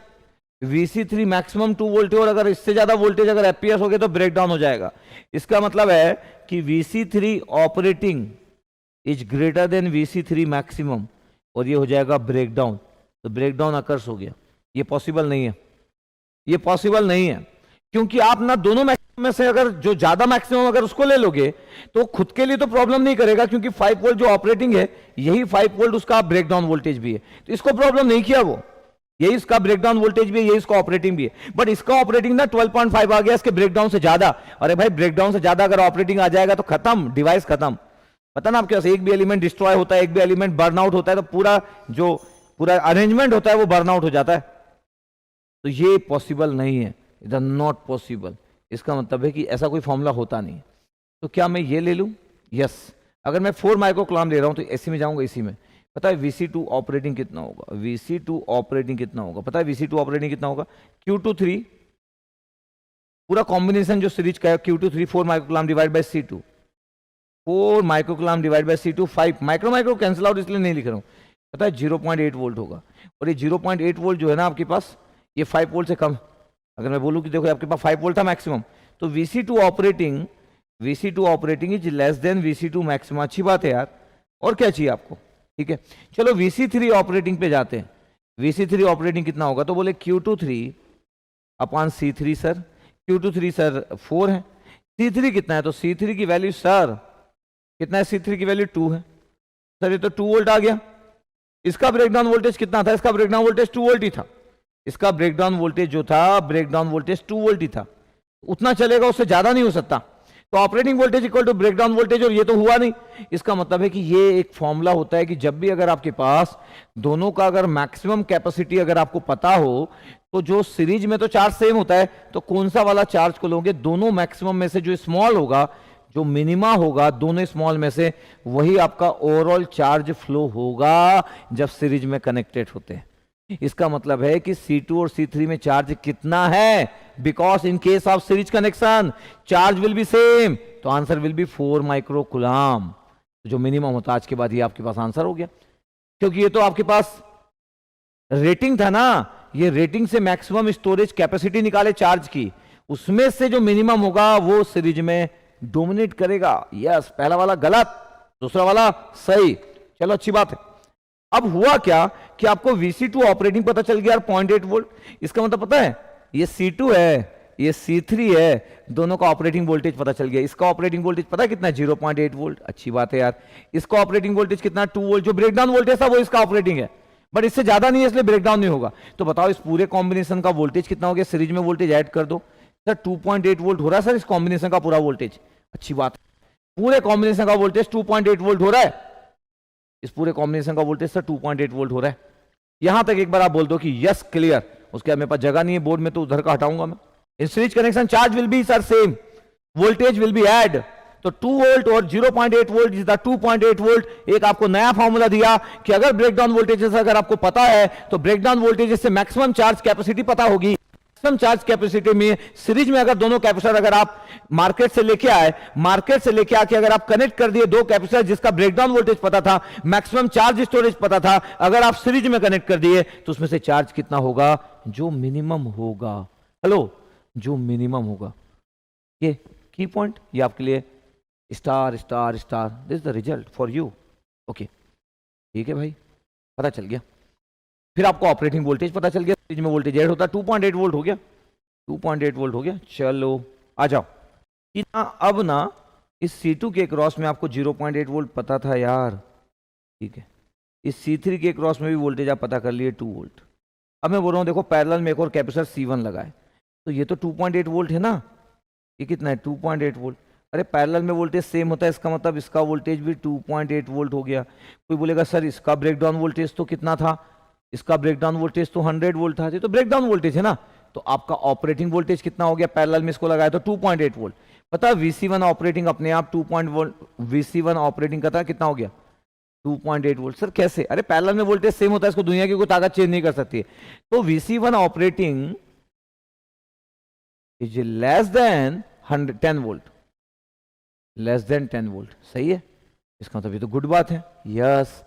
VC3 मैक्सिमम 2 वोल्ट है और अगर इससे ज्यादा वोल्टेज अगर FPS हो गया तो ब्रेकडाउन हो जाएगा। इसका मतलब है कि VC3 operating is greater than VC3 maximum और ये हो जाएगा ब्रेकडाउन। तो ब्रेकडाउन अकर्स हो गया, ये पॉसिबल नहीं है, ये पॉसिबल नहीं है, क्योंकि आप ना दोनों मैक्सिमम में से अगर जो ज्यादा मैक्सिमम अगर उसको ले लोगे तो खुद के लिए तो प्रॉब्लम नहीं करेगा, क्योंकि 5 वोल्ट जो ऑपरेटिंग है यही 5 वोल्ट उसका ब्रेकडाउन वोल्टेज भी है, तो इसको प्रॉब्लम नहीं किया वो, यही इसका ब्रेकडाउन वोल्टेज भी है, यही इसका ऑपरेटिंग भी है। बट इसका ऑपरेटिंग ना 12.5 आ गया, इसके ब्रेकडाउन से ज्यादा। अरे भाई ब्रेकडाउन से ज्यादा अगर ऑपरेटिंग आ जाएगा तो खत्म, डिवाइस खत्म। पता ना आपके पास एक भी एलिमेंट डिस्ट्रॉय होता है, एक भी एलिमेंट बर्न आउट होता है, तो पूरा अरेंजमेंट होता है वो बर्न आउट हो जाता है। तो ये पॉसिबल नहीं है, इट इज नॉट पॉसिबल। इसका मतलब है कि ऐसा कोई फॉर्मूला होता नहीं। तो क्या मैं ये ले लूं? यस, अगर मैं 4 माइक्रोकुलाम ले रहा हूं तो इसी में जाऊंगा, इसी में। पता है VC2 ऑपरेटिंग कितना होगा? VC2 ऑपरेटिंग कितना होगा? पता है VC2 ऑपरेटिंग कितना होगा? Q23 पूरा कॉम्बिनेशन जो सीरीज का है Q2 3 4 microcoulomb divide by C2, 4 microcoulomb divide by C2 5 micro cancel out इसलिए नहीं लिख रहा हूँ, पता है 0.8 वोल्ट होगा। और ये 0.8 वोल्ट जो है ना आपके पास, ये 5 वोल्ट से कम। अगर मैं बोलूँ कि देखो आपके पास 5 वोल्ट था मैक्सिमम, तो VC2 operating is less than VC2 maximum. अच्छी बात है यार, और क्या चाहिए आपको, ठीक है। चलो VC3 ऑपरेटिंग पे जाते हैं। VC3 ऑपरेटिंग कितना होगा, तो बोले Q23 upon C3 sir, Q23 sir 4 है, C3 कितना है, तो C3 की वैल्यू सर कितना है, C3 की वैल्यू 2 है सर, ये तो 2 वोल्ट आ गया। इसका ब्रेकडाउन वोल्टेज कितना था, इसका ब्रेकडाउन वोल्टेज 2 वोल्ट ही था। इसका ब्रेकडाउन वोल्टेज जो था, ब्रेकडाउन वोल्टेज 2 वोल्ट ही था, उतना चलेगा, उससे ज्यादा नहीं हो सकता। तो operating voltage equal to breakdown voltage, और ये तो हुआ नहीं। इसका मतलब है कि ये एक फॉर्मूला होता है कि जब भी अगर आपके पास दोनों का अगर मैक्सिमम कैपेसिटी अगर आपको पता हो, तो जो सीरीज में तो चार्ज सेम होता है, तो कौन सा वाला चार्ज को लोगे, दोनों मैक्सिमम में से जो स्मॉल होगा, जो मिनिमा होगा दोनों स्मॉल में से, वही आपका ओवरऑल चार्ज फ्लो होगा जब सीरीज में कनेक्टेड होते हैं। इसका मतलब है कि C2 और C3 में चार्ज कितना है, because in case of series connection charge will B same, तो आंसर विल बी 4 माइक्रोकूलम। जो मिनिमम होता है आज के बाद ये आपके पास आंसर हो गया, क्योंकि ये तो आपके पास रेटिंग था ना, ये रेटिंग से मैक्सिमम स्टोरेज कैपेसिटी निकाले चार्ज की, उसमें से जो मिनिमम होगा वो सीरीज में डोमिनेट करेगा। यस, पहला वाला गलत, दूसरा वाला सही। चलो अच्छी बात है। अब हुआ क्या कि आपको VC2 ऑपरेटिंग पता चल गया यार 0.8 वोल्ट। इसका मतलब पता है, ये C2 है, ये C3 है, दोनों का ऑपरेटिंग वोल्टेज पता चल गया। इसका ऑपरेटिंग वोल्टेज पता है कितना है, 0.8 वोल्ट। अच्छी बात है यार। इसका ऑपरेटिंग वोल्टेज कितना, 2 वोल्ट। जो ब्रेकडाउन वोल्टेज था वो इसका ऑपरेटिंग है, बट इससे ज्यादा नहीं है, इसलिए ब्रेकडाउन नहीं होगा। तो बताओ इस पूरे कॉम्बिनेशन का वोल्टेज कितना हो गया, सीरीज में वोल्टेज ऐड कर दो सर, 2.8 वोल्ट हो रहा है सर इस कॉम्बिनेशन का पूरा वोल्टेज। अच्छी बात है, पूरे कॉम्बिनेशन का वोल्टेज 2.8 वोल्ट हो रहा है, इस पूरे कॉम्बिनेशन का वोल्टेज सर 2.8 वोल्ट हो रहा है। यहां तक एक बार आप बोल दो कि यस क्लियर, उसके बाद मेरे पास जगह नहीं है बोर्ड में, तो उधर का हटाऊंगा मैं। In series connection charge will be sir same, voltage will be add, तो 2 वोल्ट और 0.8 वोल्ट इज द 2.8 वोल्ट। एक आपको नया फॉर्मूला दिया कि अगर ब्रेकडाउन वोल्टेज अगर आपको पता है, तो ब्रेकडाउन वोल्टेज से मैक्सिमम चार्ज कैपेसिटी पता होगी। चार्ज कैपेसिटी में सीरीज में अगर दोनों कैपेसिटर अगर आप मार्केट से लेके आए, मार्केट से लेके आके अगर आप कनेक्ट कर दिए दो कैपेसिटर जिसका ब्रेकडाउन वोल्टेज पता था, मैक्सिमम चार्ज स्टोरेज पता था, अगर आप सीरीज में कनेक्ट कर दिए तो उसमें से चार्ज कितना होगा, जो मिनिमम होगा। हेलो, जो मिनिमम होगा। ये की पॉइंट, ये आपके लिए star star star, this is the result for you. Okay, ठीक है भाई, पता चल गया। फिर आपको ऑपरेटिंग वोल्टेज पता चल गया, सीरीज में वोल्टेज ऐड होता है, 2.8 वोल्ट हो गया, 2.8 वोल्ट हो गया। चलो आ जाओ ना, अब ना इस C2 के क्रॉस में आपको 0.8 वोल्ट पता था यार, ठीक है। इस C3 के क्रॉस में भी वोल्टेज आप पता कर लिए 2 वोल्ट। अब मैं बोल रहा हूँ देखो, पैरेलल में एक और कैपेसिटर C1 लगाए, तो ये तो 2.8 वोल्ट है ना, ये कितना है 2.8 वोल्ट। अरे पैरेलल में वोल्टेज सेम होता है, इसका मतलब इसका वोल्टेज भी 2.8 वोल्ट हो गया। कोई बोलेगा सर इसका ब्रेकडाउन वोल्टेज तो कितना था, इसका ब्रेकडाउन वोल्टेज तो 100 वोल्ट था, तो ब्रेकडाउन वोल्टेज है ना, तो आपका ऑपरेटिंग वोल्टेज कितना हो गया, पैरेलल में इसको लगाया तो 2.8 वोल्ट। पता है VC1 ऑपरेटिंग अपने आप 2.1 वोल्ट, VC1 ऑपरेटिंग का था कितना हो गया 2.8 वोल्ट। सर कैसे, अरे पैरेलल में वोल्टेज सेम होता है, इसको दुनिया की कोई ताकत चेंज नहीं कर सकती है। तो VC1 operating is less than 10 volt, less than 10 volt, सही है। इसका मतलब ये तो गुड बात है, यस।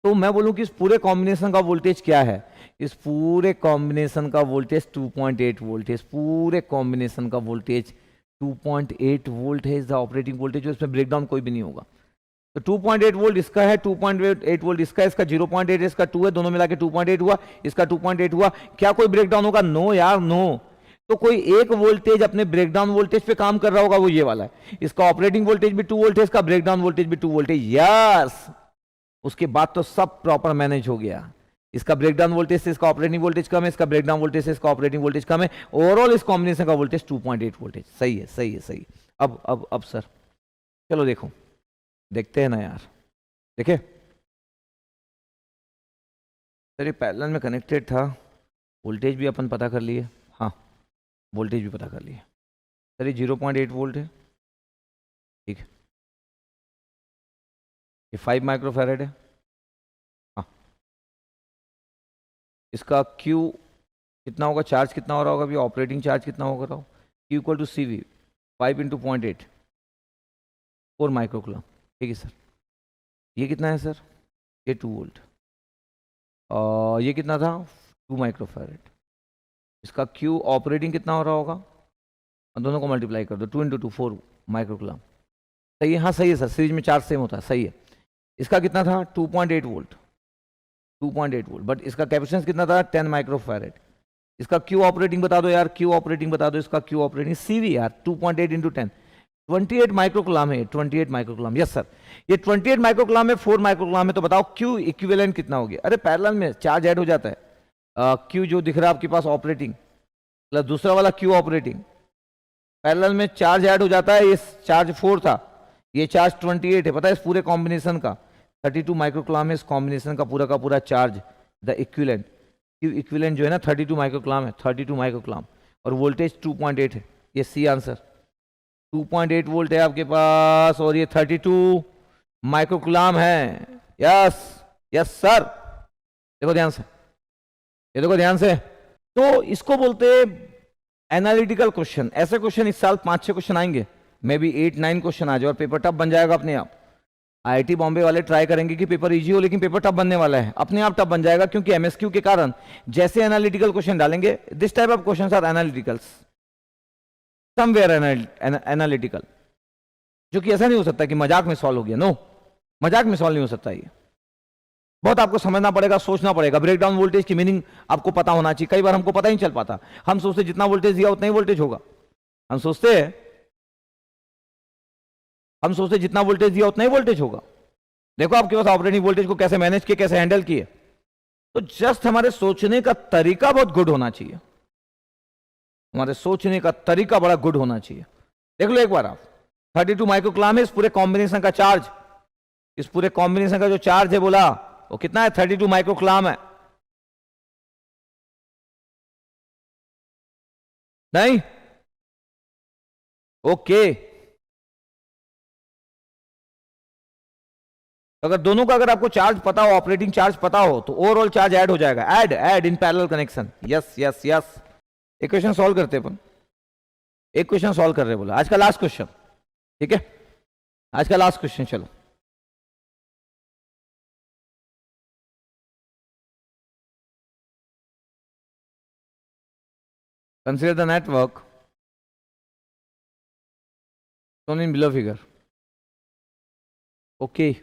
तो मैं बोलूं कि इस पूरे कॉम्बिनेशन का वोल्टेज क्या है, इस पूरे कॉम्बिनेशन का वोल्टेज 2.8 वोल्ट है, इस पूरे कॉम्बिनेशन का वोल्टेज 2.8 वोल्ट है, इज द ऑपरेटिंग वोल्टेज, जो इसमें ब्रेकडाउन कोई भी नहीं होगा। तो 2.8 वोल्ट इसका है, 2.8 वोल्ट इसका है, इसका 0.8 इसका 2 है, दोनों मिला के 2.8 हुआ, इसका 2.8 हुआ। क्या कोई ब्रेकडाउन होगा, नो यार नो। तो कोई एक वोल्टेज अपने ब्रेकडाउन वोल्टेज पे काम कर रहा होगा, वो ये वाला है। इसका ऑपरेटिंग वोल्टेज भी 2 वोल्ट है, इसका ब्रेकडाउन वोल्टेज भी 2 वोल्ट है, यस। उसके बाद तो सब प्रॉपर मैनेज हो गया। इसका ब्रेकडाउन वोल्टेज से इसका ऑपरेटिंग वोल्टेज कम है, इसका ब्रेकडाउन वोल्टेज से इसका ऑपरेटिंग वोल्टेज कम है, ओवरऑल इस कॉम्बिनेशन का वोल्टेज 2.8 वोल्टेज, सही है सही है सही। अब सर चलो देखो, देखते हैं ना यार, देखे सर ये पैरेलल में कनेक्टेड था, वोल्टेज भी अपन पता कर लिए, हाँ वोल्टेज भी पता कर लिए। सर ये 0.8 वोल्ट है, ठीक है, ये 5 माइक्रोफैरेड है, हाँ। इसका Q कितना होगा, चार्ज कितना हो रहा होगा, अभी ऑपरेटिंग चार्ज कितना होगा, Q equal to C V 5 into 0.8 4 microcoulomb. ठीक है सर। ये कितना है सर? ये 2 वोल्ट और ये कितना था? 2 माइक्रोफैरेड। इसका Q ऑपरेटिंग कितना हो रहा होगा? और दोनों को मल्टीप्लाई कर दो, 2 इंटू 2 4 माइक्रोकुलम। सही है? हाँ सही है सर, सीरीज में चार्ज सेम होता है, सही है। इसका कितना था? 2.8 वोल्ट, 2.8 वोल्ट, बट इसका कैपेसिटेंस कितना था? 10 माइक्रोफैरेड। इसका क्यू ऑपरेटिंग बता दो यार, क्यू ऑपरेटिंग बता दो, इसका क्यू ऑपरेटिंग सीवी यार 2.8 इंटू 10 28 माइक्रोकुलाम है, 28 माइक्रोकुलाम। यस सर, ये 28 माइक्रोकुलाम है, 4 माइक्रोकुलाम है। तो बताओ क्यू इक्विवेलेंट कितना हो गया? अरे पैरेलल में चार्ज ऐड हो जाता है। क्यू जो दिख रहा है आपके पास ऑपरेटिंग प्लस दूसरा वाला क्यू ऑपरेटिंग, पैरेलल में चार्ज ऐड हो जाता है। ये चार्ज 4 था, ये चार्ज 28 है। पता है इस पूरे कॉम्बिनेशन का 32 माइक्रोकुलाम है, इस कॉम्बिनेशन का पूरा charge, the equivalent. Q equivalent जो है ना 32 माइक्रोकुलाम है, 32 माइक्रोकुलाम, और वोल्टेज 2.8 है। ये सी आंसर, 2.8 वोल्ट है आपके पास और ये 32 माइक्रोकुलाम है। यस यस सर, देखो ध्यान से, ये देखो ध्यान से। तो इसको बोलते एनालिटिकल क्वेश्चन। ऐसे क्वेश्चन इस साल 5-6 क्वेश्चन आएंगे, मे बी 8-9 क्वेश्चन आ जाए और पेपर टफ बन जाएगा अपने आप। आईआईटी बॉम्बे वाले ट्राई करेंगे कि पेपर इजी हो, लेकिन पेपर टफ बनने वाला है, अपने आप टफ बन जाएगा, क्योंकि एमएसक्यू के कारण जैसे एनालिटिकल क्वेश्चन डालेंगे, this type of questions are analyticals, somewhere analytical, जो कि ऐसा नहीं हो सकता कि मजाक में सॉल्व हो गया। नो, मजाक में सॉल्व नहीं हो सकता। ये बहुत आपको समझना पड़ेगा, सोचना पड़ेगा। ब्रेकडाउन वोल्टेज की मीनिंग आपको पता होना चाहिए। कई बार हमको पता ही नहीं चल पाता, हम सोचते जितना वोल्टेज दिया उतना ही वोल्टेज होगा। हम सोचते जितना वोल्टेज दिया उतना ही वोल्टेज होगा। देखो आपके पास ऑपरेटिंग वोल्टेज को कैसे मैनेज किए, कैसे हैंडल किए। तो जस्ट हमारे सोचने का तरीका बहुत गुड होना चाहिए, हमारे सोचने का तरीका बड़ा गुड होना चाहिए। देख लो एक बार आप, 32 माइक्रोकुलाम है इस पूरे कॉम्बिनेशन का चार्ज, इस पूरे कॉम्बिनेशन का जो चार्ज है बोला वो कितना है? 32 माइक्रोकुलाम है। नहीं? ओके। अगर दोनों का, अगर आपको चार्ज पता हो, ऑपरेटिंग चार्ज पता हो, तो ओवरऑल चार्ज ऐड हो जाएगा। Add in parallel connection. Yes yes yes. एक क्वेश्चन सॉल्व करते हैं अपन, एक क्वेश्चन सॉल्व कर रहे बोला, आज का लास्ट क्वेश्चन। ठीक है, आज का लास्ट क्वेश्चन। चलो, consider the network shown in below figure. Okay.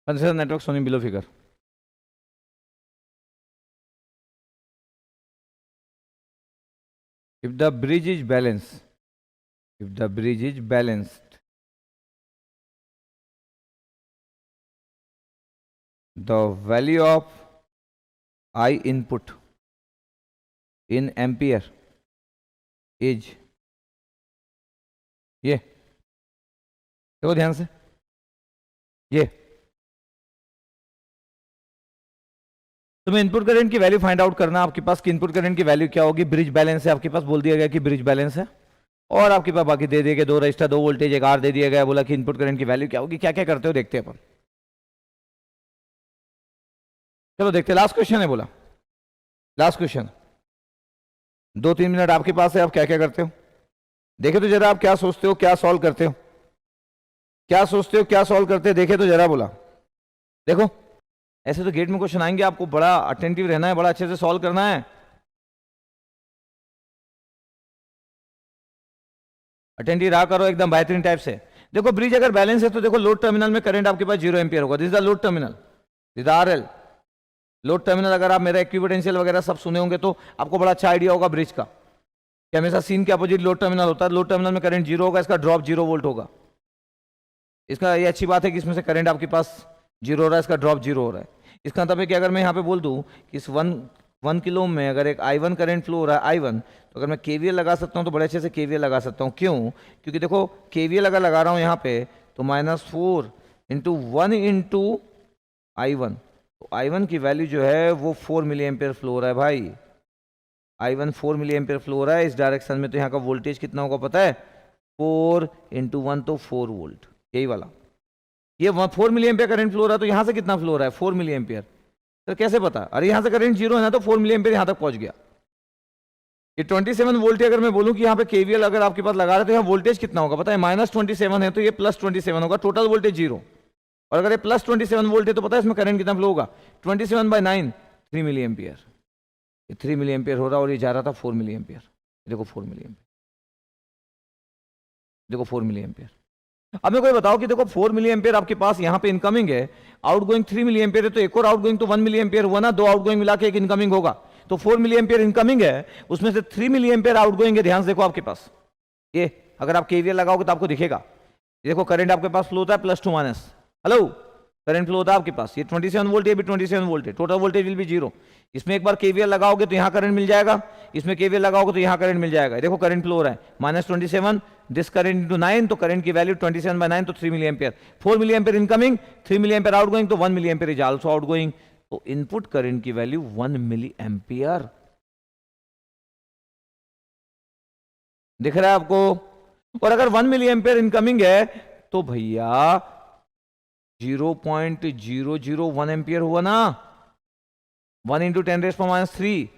Consider network shown below figure. If the bridge is balanced, the value of I input in ampere is ये, देखो ध्यान से, ये तुम्हें इनपुट करंट की वैल्यू फाइंड आउट करना। आपके पास की इनपुट करंट की वैल्यू क्या होगी? ब्रिज बैलेंस है, आपके पास बोल दिया गया कि ब्रिज बैलेंस है, और आपके पास बाकी दे दिए गए 2 रजिस्टर, 2 वोल्टेज, 1 आर दे दिया गया, बोला कि इनपुट करंट की वैल्यू क्या होगी। क्या क्या करते हो देखते हैं अपन, चलो देखते हैं। लास्ट क्वेश्चन है, बोला लास्ट क्वेश्चन, 2-3 मिनट आपके पास है, आप क्या क्या करते हो देखे तो जरा, आप क्या सोचते हो, क्या सॉल्व करते हो, क्या सोचते हो, क्या सॉल्व करते हो, देखे तो जरा, बोला देखो। ऐसे तो गेट में क्वेश्चन आएंगे, आपको बड़ा अटेंटिव रहना है, बड़ा अच्छे से सॉल्व करना है, अटेंटिव रहा करो एकदम बेहतरीन टाइप से। देखो ब्रिज अगर बैलेंस है तो देखो लोड टर्मिनल में करंट आपके पास 0 एम्पियर होगा, this is the load terminal, this RL load terminal. अगर आप मेरा इक्विपोटेंशियल वगैरह सब सुने होंगे तो आपको बड़ा अच्छा आइडिया होगा ब्रिज का, कि हमेशा सीन के अपोजिट लोड टर्मिनल होता है, लोड टर्मिनल में करंट 0 होगा, इसका ड्रॉप 0 वोल्ट होगा। इसका ये अच्छी बात है कि इसमें से करंट आपके पास 0 हो रहा है, इसका ड्रॉप 0 हो रहा है। इसका मतलब है कि अगर मैं यहाँ पे बोल दूं कि इस 1 किलो में अगर एक I1 करंट फ्लो हो रहा है I1, तो अगर मैं KVL लगा सकता हूँ तो बड़े अच्छे से KVL लगा सकता हूँ। क्यों? क्योंकि देखो KVL अगर लगा रहा हूँ यहाँ पे तो -4 × 1 × I1, तो I1 की वैल्यू जो है वो 4 मिली एम्पियर फ्लो हो रहा है भाई, I1 4 मिली एम्पियर फ्लो हो रहा है इस डायरेक्शन में। तो यहाँ का वोल्टेज कितना होगा पता है? 4 × 1 तो 4 वोल्ट, यही वाला। ये 4 मिली एम्पियर करंट फ्लो हो रहा है, तो यहाँ से कितना फ्लो हो रहा है? 4 मिली एम्पियर। तो कैसे पता? अरे यहाँ से करंट 0 है ना, तो 4 मिली एम्पियर यहाँ तक पहुंच गया। ये 27 वोल्ट, अगर मैं बोलूं कि यहाँ पे KVL अगर आपके पास लगा रहे तो यहाँ वोल्टेज कितना होगा पता है? -27 है तो ये +27 होगा, टोटल वोल्टेज 0। और अगर ये +27 वोल्ट है तो पता है इसमें करंट कितना फ्लो होगा? 27/9 3 मिली एम्पियर। ये 3 मिली एम्पियर हो रहा और ये जा रहा था 4 मिली एम्पियर। देखो 4 मिली एम्पियर, देखो 4 मिली एम्पियर। अब मेरे को बताओ कि देखो 4 मिली एम्पियर आपके पास यहाँ पे इनकमिंग है, आउटगोइंग 3 मिली एम्पियर है, तो एक और आउटगोइंग तो 1 मिली एम्पियर हुआ ना, 2 आउटगोइंग मिला के एक इनकमिंग होगा। तो 4 मिली एम्पियर इनकमिंग है, उसमें से 3 मिली एम्पियर आउटगोइंग है। ध्यान से देखो आपके पास, ये अगर आप KVL लगाओगे तो आपको दिखेगा। देखो करंट आपके पास फ्लो होता है +2 हेलो, करंट फ्लो होता है आपके पास, ये 27 वोल्ट, ये भी 27 वोल्ट है, टोटल वोल्टेज विल बी 0। इसमें एक बार KVL लगाओगे तो यहाँ करंट मिल जाएगा, इसमें KVL लगाओगे तो यहाँ करंट मिल जाएगा। देखो करंट फ्लो हो रहा है -27, दिस करंट × 9, तो करंट की वैल्यू 27/9 तो 3 milli ampere. 4 milli ampere incoming, 3 milli ampere outgoing, तो 1 milli ampere is also outgoing. तो इनपुट करंट की वैल्यू 1 मिली एम्पियर दिख रहा है आपको। और अगर 1 मिली एम्पियर इनकमिंग है तो भैया 0.001 एम्पियर हुआ ना, 1 × 10⁻³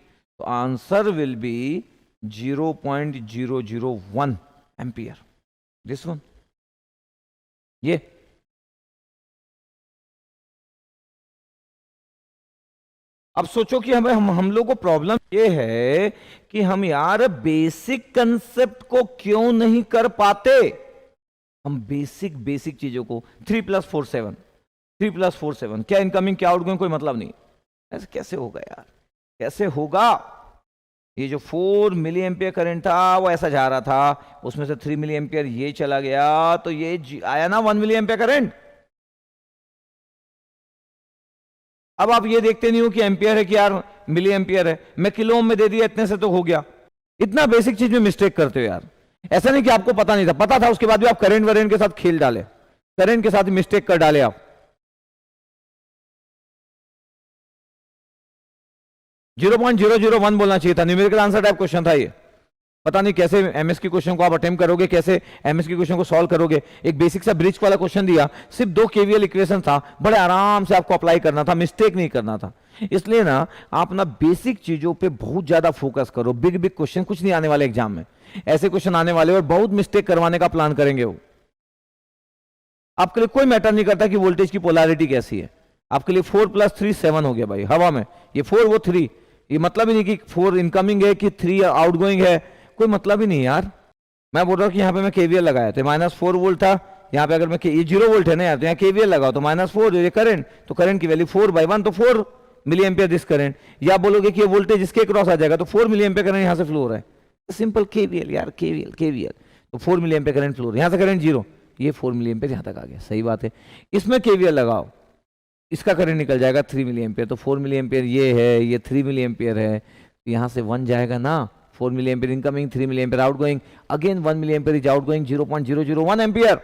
तो answer will be 0.001 ampere, this one. ये अब सोचो कि हम लोग को प्रॉब्लम ये है कि हम यार बेसिक कंसेप्ट को क्यों नहीं कर पाते। हम बेसिक चीजों को 3 + 4 7, 3 + 4 7, क्या इनकमिंग क्या आउटगोइंग कोई मतलब नहीं। ऐसे कैसे होगा यार, कैसे होगा? ये जो 4 मिली एम्पियर करंट था वो ऐसा जा रहा था, उसमें से 3 मिली एम्पियर ये चला गया, तो ये आया ना 1 मिली एम्पियर करंट। अब आप ये देखते नहीं हो कि एम्पियर है कि यार मिली एम्पियर है, मैं किलो में दे दिया, इतने से तो हो गया। इतना बेसिक चीज में मिस्टेक करते हो यार। ऐसा नहीं कि आपको पता नहीं था, पता था, उसके बाद भी आप करंट वरेंट के साथ खेल डाले, करंट के साथ मिस्टेक कर डाले आप। 0.001 बोलना चाहिए था, न्यूमेरिकल आंसर टाइप क्वेश्चन था ये। पता नहीं कैसे MS की क्वेश्चन को आप अटेम्प्ट करोगे, कैसे MS की क्वेश्चन को सॉल्व करोगे। एक बेसिक सा ब्रिज वाला क्वेश्चन दिया, सिर्फ 2 KVL इक्वेशन था, बड़े आराम से आपको अप्लाई करना था, मिस्टेक नहीं करना था। इसलिए ना आप ना बेसिक चीजों पे बहुत ज्यादा फोकस करो। बिग क्वेश्चन कुछ नहीं आने वाले एग्जाम में, ऐसे क्वेश्चन आने वाले और बहुत मिस्टेक करवाने का प्लान करेंगे वो। आपके लिए कोई मैटर नहीं करता कि वोल्टेज की पोलैरिटी कैसी है, आपके लिए 4 + 3 7 हो गया भाई, हवा में। ये 4 वो 3, ये मतलब ही नहीं कि 4 इनकमिंग है कि 3 आउटगोइंग है, कोई मतलब ही नहीं यार। मैं बोल रहा हूं कि यहां पे मैं KVL लगाया था, -4 वोल्ट था, यहाँ पे अगर मैं ये 0 वोल्ट है ना यार, तो यहाँ केवीएल लगाओ तो -4 ये करंट, तो करंट की वैल्यू 4/1 तो 4 मिली एम्पियर दिस करंट। या बोलोगे कि ये वोल्टेज इसके क्रॉस आ जाएगा तो 4 मिली एम्पियर करंट यहाँ से फ्लो हो रहा है, सिंपल केवीएल यार, केवीएल तो 4 मिली एम्पियर करंट फ्लो हो रहा है, यहाँ से करंट 0, ये 4 मिली एम्पियर यहाँ तक आ गया, सही बात है। इसमें केवीएल लगाओ, इसका करंट निकल जाएगा 3 मिली एम्पियर, तो 4 मिली एम्पियर ये है, ये 3 मिली एम्पियर है, तो यहाँ से 1 जाएगा ना, 4 milli ampere incoming, 3 milli ampere outgoing, again 1 milli ampere is outgoing, 0.001 ampere.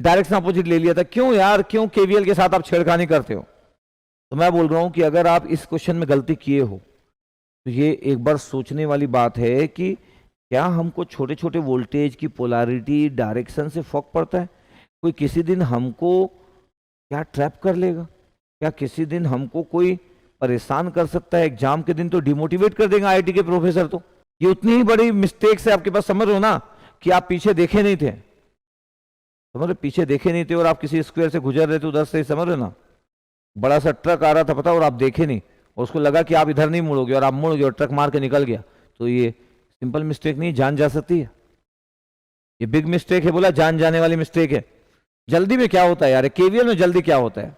Direction opposite ले लिया था, क्यों यार, क्यों केवीएल के साथ आप छेड़खानी करते हो? तो मैं बोल रहा हूं कि अगर आप इस क्वेश्चन में गलती किए हो तो ये एक बार सोचने वाली बात है कि क्या हमको छोटे छोटे वोल्टेज की पोलैरिटी डायरेक्शन से फर्क पड़ता है? कोई किसी दिन हमको क्या ट्रैप कर लेगा? क्या किसी दिन हमको कोई परेशान कर सकता है? एग्जाम के दिन तो डिमोटिवेट कर देगा आईआईटी के प्रोफेसर। तो ये उतनी ही बड़ी मिस्टेक है आपके पास, समझ लो ना, कि आप पीछे देखे नहीं थे, समझ लो, पीछे देखे नहीं थे और आप किसी स्क्वायर से गुजर रहे थे उधर से, समझ लो ना, बड़ा सा ट्रक आ रहा था पता, और आप देखे नहीं, और उसको लगा कि आप इधर नहीं मुड़ोगे और आप मुड़ गए और ट्रक मार के निकल गया। तो ये सिंपल मिस्टेक नहीं, जान जा सकती है, ये बिग मिस्टेक है, बोला जान जाने वाली मिस्टेक है। जल्दी में क्या होता है यार, केवीएल में जल्दी क्या होता है,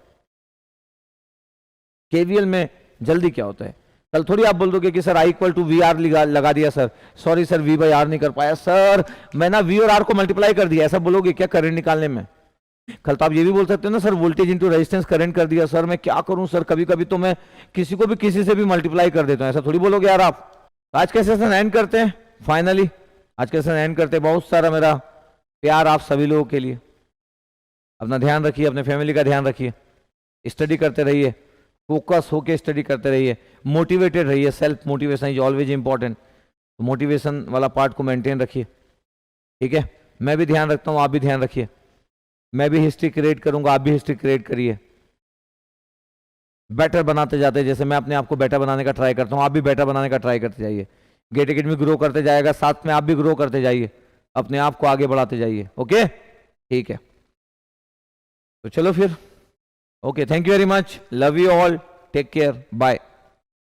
केवीएल में जल्दी क्या होता है? कल थोड़ी आप बोल दोगे कि सर I = VR लगा दिया सर, सॉरी सर V/R नहीं कर पाया सर, मैं ना V और R को मल्टीप्लाई कर दिया, ऐसा बोलोगे क्या करंट निकालने में? कल तो आप ये भी बोल सकते हो ना sir voltage into resistance current कर दिया सर, मैं क्या करूं सर, कभी कभी तो मैं किसी को भी किसी से भी मल्टीप्लाई कर देता हूं, ऐसा थोड़ी बोलोगे यार आप। आज का सेशन एंड करते हैं, फाइनली आज का सेशन एंड करते हैं। बहुत सारा मेरा प्यार आप सभी लोगों के लिए, अपना ध्यान रखिए, अपने फैमिली का ध्यान रखिए, स्टडी करते रहिए, फोकस होके स्टडी करते रहिए, मोटिवेटेड रहिए, self motivation is always important, तो मोटिवेशन वाला पार्ट को मेंटेन रखिए, ठीक है? मैं भी ध्यान रखता हूँ, आप भी ध्यान रखिए, मैं भी हिस्ट्री क्रिएट करूंगा, आप भी हिस्ट्री क्रिएट करिए, बेटर बनाते जाते, जैसे मैं अपने आप को बेटर बनाने का ट्राई करता हूँ, आप भी बेटर बनाने का ट्राई करते जाइए, गेट एकेडमी ग्रो करते जाएगा, साथ में आप भी ग्रो करते जाइए, अपने आप को आगे बढ़ाते जाइए, ओके? ठीक है, तो चलो फिर, okay, thank you very much, love you all, take care, bye.